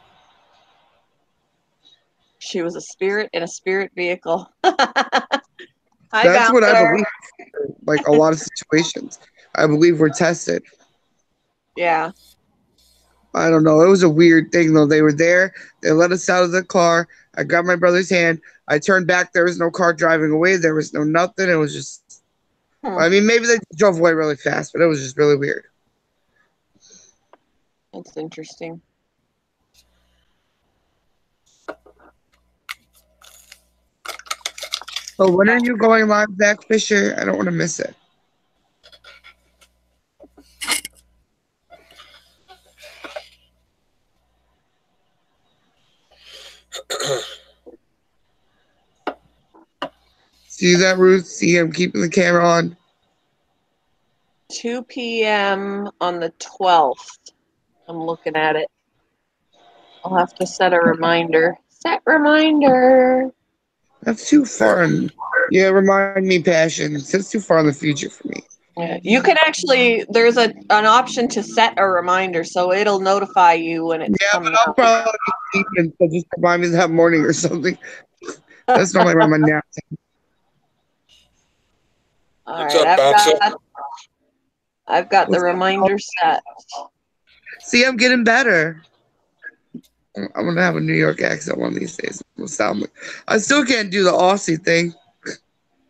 She was a spirit in a spirit vehicle. That's what I believe. Like a lot of situations, I believe we're tested. Yeah. I don't know. It was a weird thing though. They were there. They let us out of the car. I grabbed my brother's hand. I turned back. There was no car driving away. There was no nothing. It was just. I mean, maybe they drove away really fast, but it was just really weird. That's interesting. So when are you going live, Zach Fisher? I don't want to miss it. See that, Ruth? See him keeping the camera on? 2 p.m. on the 12th. I'm looking at it. I'll have to set a reminder. Set reminder. That's too far. Yeah, remind me, Passion. That's too far in the future for me. Yeah, you can actually. There's an option to set a reminder, so it'll notify you when it's coming but I'll out. probably be sleeping, so just remind me that morning or something. That's normally around my nap time. All right, I've got the reminder set. See, I'm getting better. I'm gonna have a New York accent one of these days. I still can't do the Aussie thing.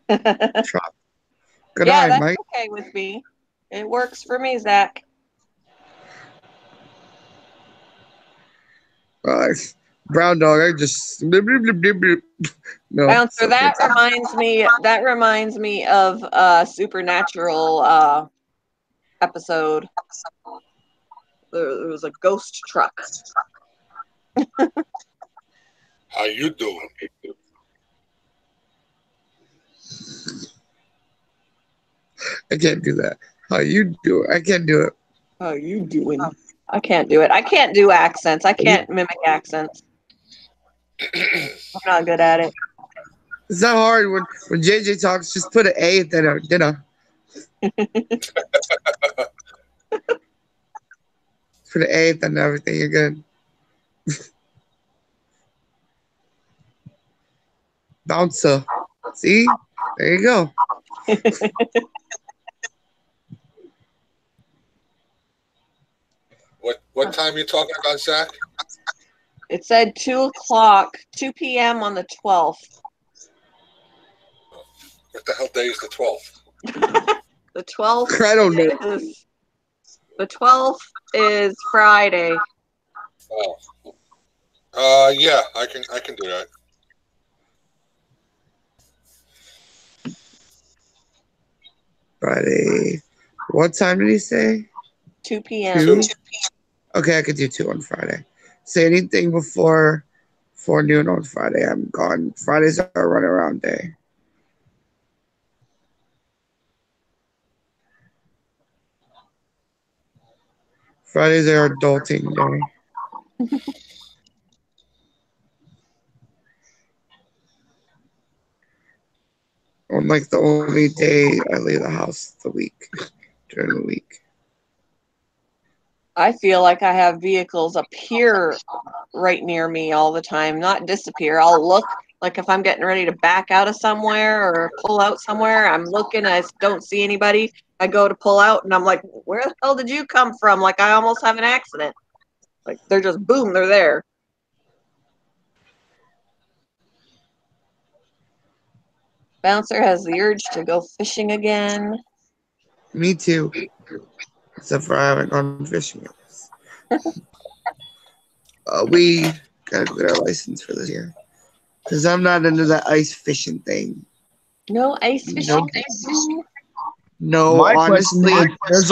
Good Yeah, eye, that's Mike. okay with me. It works for me, Zach. Brown dog. I just no. Bouncer, that reminds me of a Supernatural episode. There was a ghost truck. How you doing? I can't do that. How you do it? I can't do it. How you doing? I can't do it. I can't do accents. I can't mimic accents. I'm not good at it. It's not hard when JJ talks. Just put an A at the end of dinner. Put an A at the end of everything. You're good. Bouncer. See? There you go. What time are you talking about, Zach? It said 2 o'clock, 2 p.m. on the 12th. What the hell day is the 12th? The 12th. I don't know. The 12th is Friday. Oh. Yeah, I can do that. Friday. What time did he say? 2 p.m. 2? Okay, I could do 2 on Friday. Say anything before noon on Friday. I'm gone. Fridays are a run around day. Fridays are adulting day. On like the only day I leave the house during the week. I feel like I have vehicles appear right near me all the time, not disappear. I'll look, like if I'm getting ready to back out of somewhere or pull out somewhere, I'm looking, I don't see anybody. I go to pull out and I'm like, where the hell did you come from? Like I almost have an accident. Like they're just boom, they're there. Bouncer has the urge to go fishing again. Me too. Except for I haven't gone fishing yet. We gotta get our license for this year. Because I'm not into that ice fishing thing. No ice fishing. No, My honestly. question is,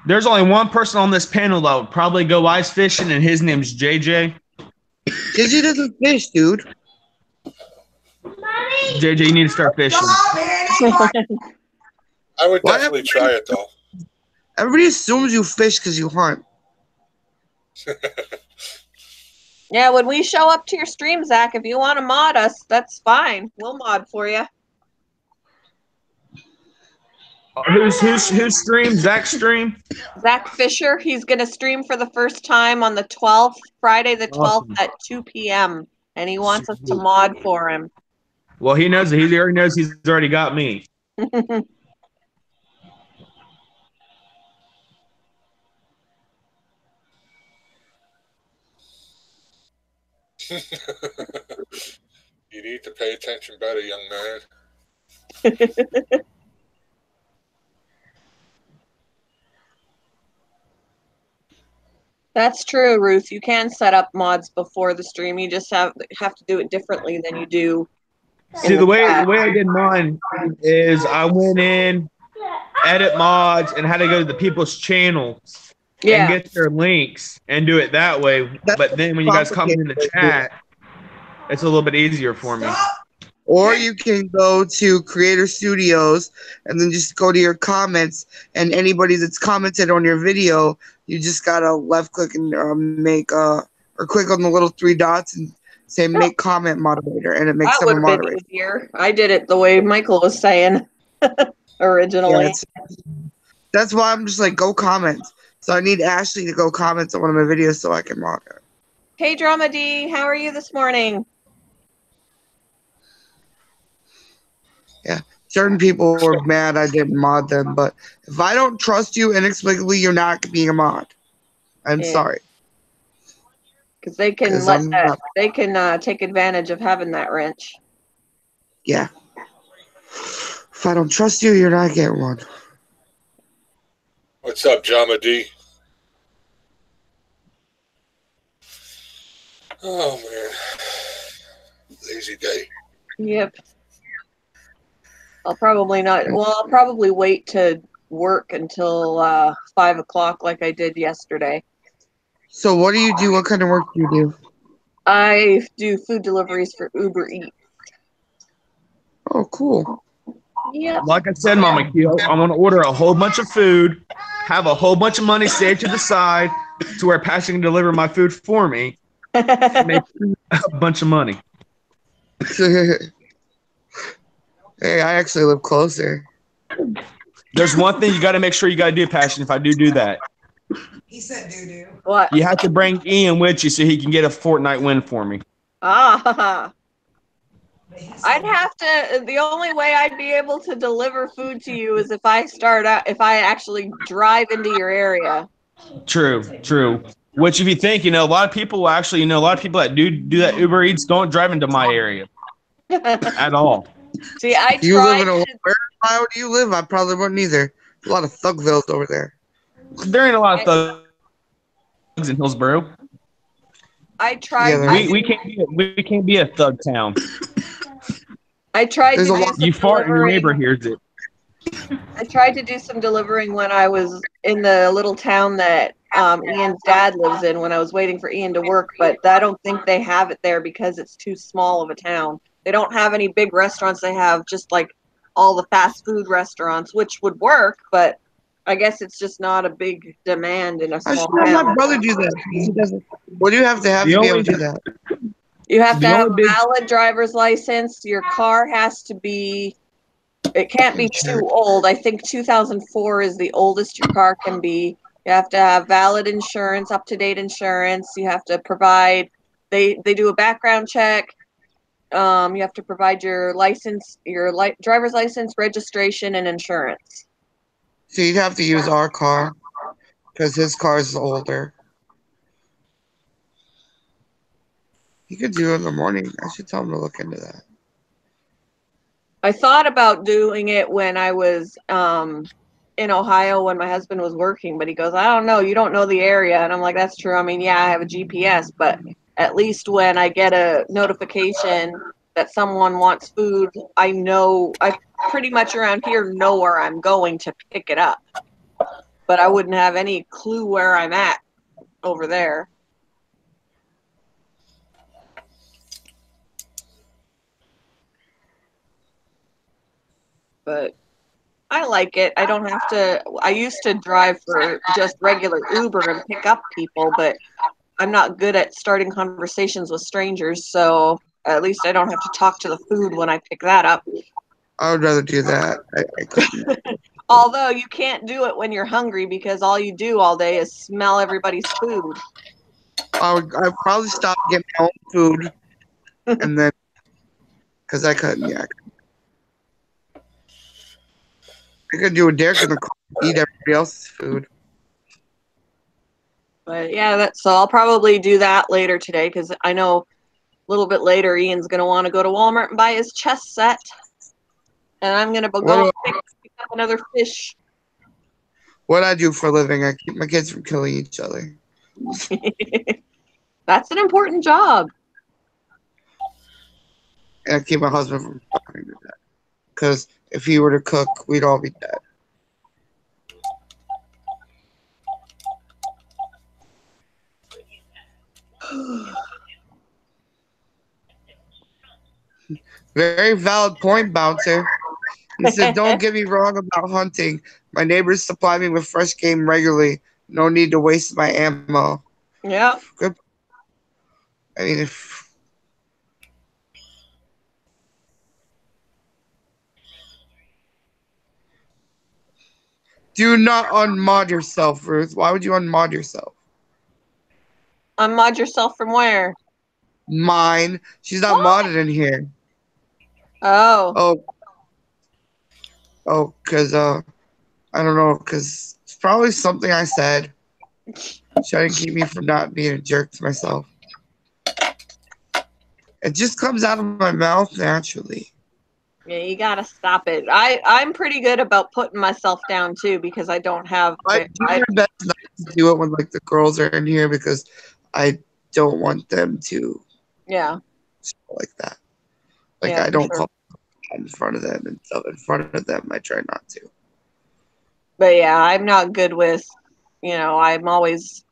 there's only one person on this panel that would probably go ice fishing, and his name's JJ. JJ doesn't fish, dude. JJ, you need to start fishing. I would Why definitely try it, though. Everybody assumes you fish because you hunt. Yeah, when we show up to your stream, Zach, if you want to mod us, that's fine. We'll mod for you. Who's stream? Zach's stream? Zach Fisher, he's going to stream for the first time on the 12th, Friday the 12th Awesome. at 2 p.m. And he wants us to mod for him. Well, he knows. He already knows he's already got me. You need to pay attention better, young man. That's true, Ruth. You can set up mods before the stream. You just have to do it differently than you do. See, the way I did mine is I went in, edit mods, and had to go to the people's channels and get their links and do it that way. But then when you guys come in the chat, it's a little bit easier for me. Or you can go to Creator Studios and then just go to your comments, and anybody that's commented on your video, you just gotta left click and or click on the little 3 dots and say make comment moderator, and it makes them a moderator. Easier. I did it the way Michael was saying originally. Yeah, that's why I'm just like, go comment. So I need Ashley to go comment on one of my videos so I can mod her. Hey, Drama D, how are you this morning? Yeah, certain people were mad I didn't mod them, but if I don't trust you inexplicably, you're not being a mod. I'm sorry. Because they can take advantage of having that wrench. Yeah. If I don't trust you, you're not getting one. What's up, Jama D? Oh, man. Lazy day. Yep. I'll probably wait to work until 5 o'clock like I did yesterday. So what do you do? What kind of work do you do? I do food deliveries for Uber Eats. Oh, cool. Yep. Like I said, Mama Q, I want to order a whole bunch of food, have a whole bunch of money saved to the side to where Passion can deliver my food for me, make a bunch of money. Hey, I actually live closer. There's one thing you got to make sure you got to do, Passion, if I do that. He said doo-doo. What? You have to bring Ian with you so he can get a Fortnite win for me. Ah. But he said- I'd have to. The only way I'd be able to deliver food to you is if I actually drive into your area. True. Which, if you think, a lot of people actually, a lot of people that do that Uber Eats don't drive into my area at all. See, I You live tried in a to. where in Ohio do you live? I probably wouldn't either. A lot of Thugvilles over there. There ain't a lot of thugs in Hillsboro. I tried. Yeah, there is. We can't be a thug town. I tried to There's a do lot- some You fart and your delivering. neighbor hears it. I tried to do some delivering when I was in the little town that Ian's dad lives in when I was waiting for Ian to work, but I don't think they have it there because it's too small of a town. They don't have any big restaurants. They have just like all the fast food restaurants, which would work, but I guess it's just not a big demand in a I small should have my town. brother do that. He doesn't. What do you have to have The to be only- able to do that? You have to The have only a big- valid driver's license. Your car has to be, it can't be too old. I think 2004 is the oldest your car can be. You have to have valid insurance, up-to-date insurance. You have to provide, they do a background check. You have to provide your license, your driver's license, registration, and insurance. So you'd have to use our car because his car is older. He could do it in the morning. I should tell him to look into that. I thought about doing it when I was in Ohio when my husband was working, but he goes, I don't know, you don't know the area. And I'm like, that's true. I mean, yeah, I have a GPS, but at least when I get a notification that someone wants food, I know, I pretty much around here know where I'm going to pick it up. But I wouldn't have any clue where I'm at over there. But I like it. I don't have to. I used to drive for just regular Uber and pick up people, but I'm not good at starting conversations with strangers, so at least I don't have to talk to the food when I pick that up. I would rather do that. I couldn't. Although you can't do it when you're hungry because all you do all day is smell everybody's food. I'd probably stop getting my own food, and then because I couldn't. Yeah, I could do a Derek in the car, eat everybody else's food. But yeah, so I'll probably do that later today because I know a little bit later Ian's going to want to go to Walmart and buy his chess set. And I'm going to go pick up another fish. What I do for a living, I keep my kids from killing each other. That's an important job. And I keep my husband from talking to that. Because if he were to cook, we'd all be dead. Very valid point, Bouncer. He said, don't get me wrong about hunting. My neighbors supply me with fresh game regularly. No need to waste my ammo. Yeah. Good. I mean, if... Do not unmod yourself, Ruth. Why would you unmod yourself? Unmod yourself from where? Mine. She's not modded in here. Oh. Oh, because, I don't know, because it's probably something I said. Trying to keep me from not being a jerk to myself. It just comes out of my mouth naturally. Yeah, you gotta stop it. I'm pretty good about putting myself down too because I don't have. I do my best not to do it when like the girls are in here because I don't want them to Yeah. like that. Like Yeah, I don't for call in front of them and stuff in front of them. I try not to. But yeah, I'm not good with, I'm always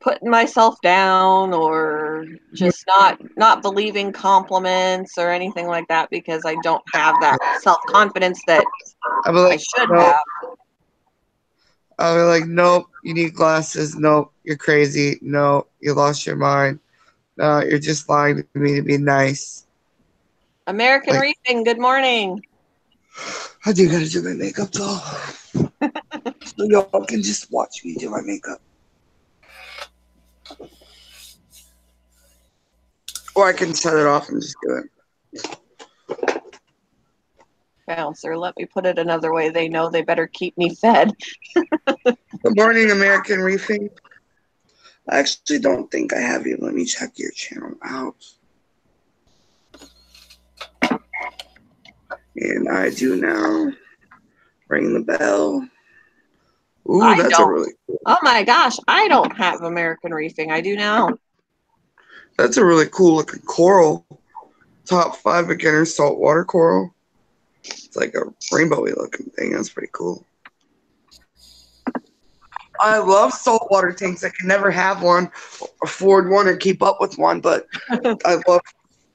putting myself down or just not believing compliments or anything like that because I don't have that self-confidence that I'll be I like, should nope. have. I'll be like, nope, you need glasses. Nope, you're crazy. No, you lost your mind. No, you're just lying to me to be nice. American Like- Reefing, good morning. I do gotta do my makeup though. So y'all can just watch me do my makeup. Or I can shut it off and just do it. Bouncer, let me put it another way. They know they better keep me fed. Good morning, American Reefing. I actually don't think I have you. Let me check your channel out. And I do now. Ring the bell. Ooh, I that's don't. a really cool. Oh my gosh, I don't have American Reefing. I do now. That's a really cool looking coral. Top 5 beginner saltwater coral. It's like a rainbowy looking thing. That's pretty cool. I love saltwater tanks. I can never have one, afford one, or keep up with one, but I love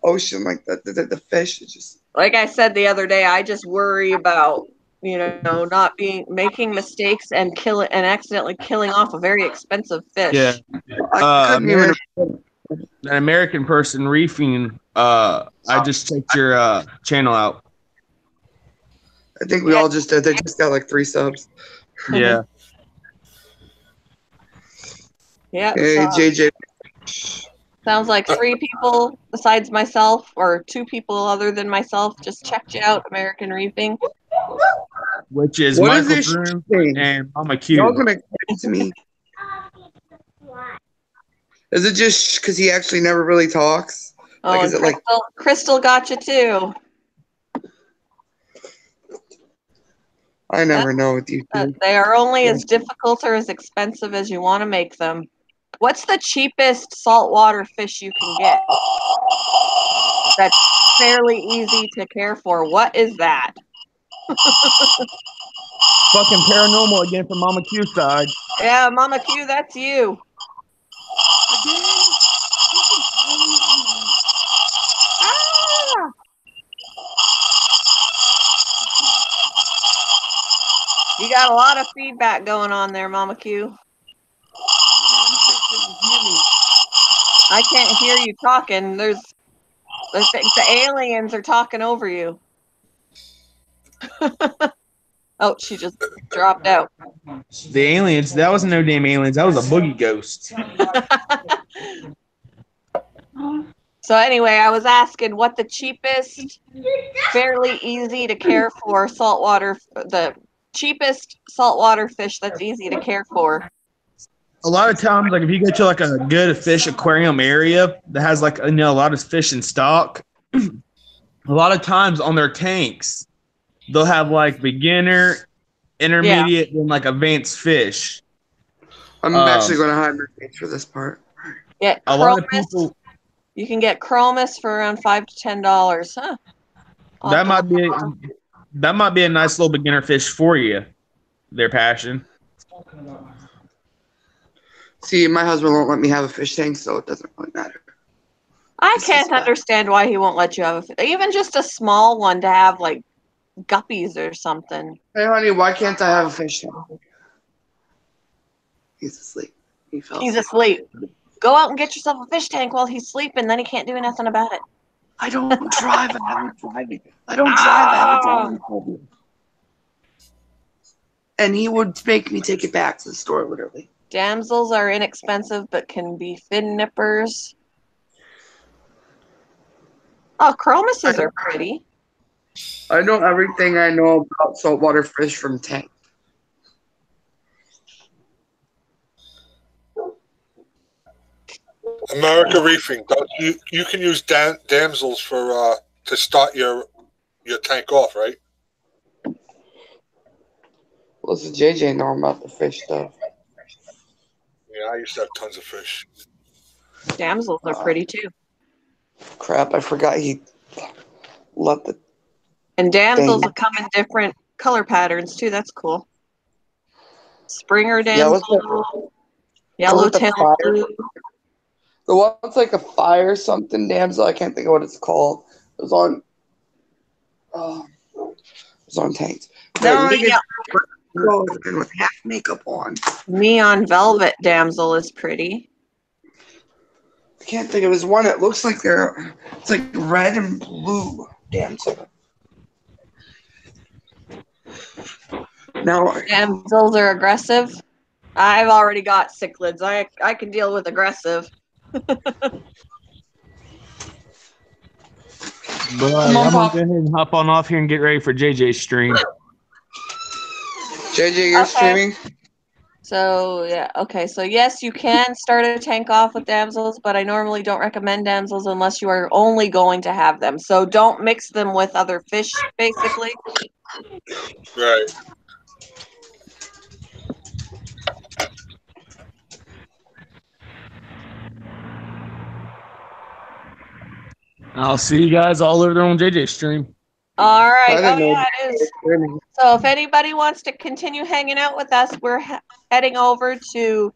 ocean like that. The fish is just. Like I said the other day, I just worry about not making mistakes and accidentally killing off a very expensive fish. Yeah. I couldn't even. An American person reefing. I just checked your channel out. I think we all just did. They just got like 3 subs. Yeah. Yeah. Hey, So JJ. sounds like 3 people besides myself, or 2 people other than myself, just checked you out, American Reefing. Which is What is Michael this Broom thing? and Mama Y'all Q. gonna explain to me? Is it just because he actually never really talks? Oh, Like, and is it like? Crystal got you too. I never know with you two. They are only as difficult or as expensive as you want to make them. What's the cheapest saltwater fish you can get that's fairly easy to care for? What is that? Fucking paranormal again from Mama Q side. Yeah, Mama Q, that's you. Ah! You got a lot of feedback going on there, Mama Q. I can't hear you talking. The aliens are talking over you. Oh, she just dropped out. The aliens, that was no damn aliens. That was a boogie ghost. So anyway, I was asking what the cheapest, fairly easy to care for the cheapest saltwater fish that's easy to care for. A lot of times, like if you go to like a good fish aquarium area that has like a lot of fish in stock, a lot of times on their tanks, they'll have like beginner, intermediate, and like advanced fish. I'm actually going to hide my face for this part. Yeah, a lot of people. You can get chromis for around $5 to $10. Huh? That might be a nice little beginner fish for you. Their passion. See, my husband won't let me have a fish tank, so it doesn't really matter. I can't understand why he won't let you have even just a small one to have like guppies or something. Hey, honey, why can't I have a fish tank? He's asleep. He's asleep. Go out and get yourself a fish tank while he's sleeping. Then he can't do nothing about it. I don't drive. I haven't driving. I don't drive. I have a driving problem. And he would make me take it back to the store, literally. Damsels are inexpensive, but can be fin nippers. Oh, chromises are pretty. I know everything I know about saltwater fish from tank. America Reefing. You can use damsels for to start your tank off, right? Listen, JJ know about the fish stuff. Yeah, I used to have tons of fish. Damsels are pretty too. Crap, I forgot he left the. And damsels will come in different color patterns too. That's cool. Springer damsel. Yellow with the tail fire. blue. The one's like a fire something damsel. I can't think of what it's called. It was on. It was on Tanks. No, I get with half makeup on. Neon velvet damsel is pretty. I can't think of his one. It looks like it's like red and blue damsel. Now, Damsels are aggressive. I've already got cichlids. I can deal with aggressive. But on, I'm gonna Pop. go ahead and hop on off here and get ready for JJ's stream. JJ, you're streaming? So, yeah, okay. So, yes, you can start a tank off with damsels, but I normally don't recommend damsels unless you are only going to have them. So, don't mix them with other fish, basically. Right. I'll see you guys all over there on JJ's stream. All right. I didn't Oh, know yeah, it is. So, if anybody wants to continue hanging out with us, we're heading over to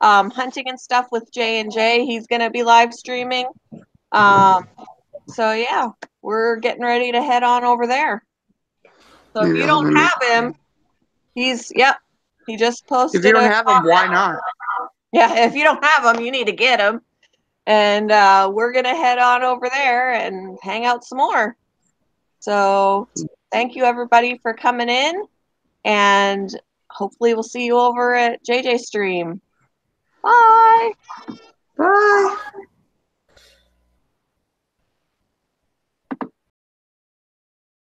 Hunting and Stuff with J&J. He's going to be live streaming. So, yeah, we're getting ready to head on over there. So, if you don't have him, he just posted. If you don't have him, why not? Yeah, if you don't have him, you need to get him. And we're going to head on over there and hang out some more. So thank you, everybody, for coming in. And hopefully we'll see you over at JJ Stream. Bye. Bye.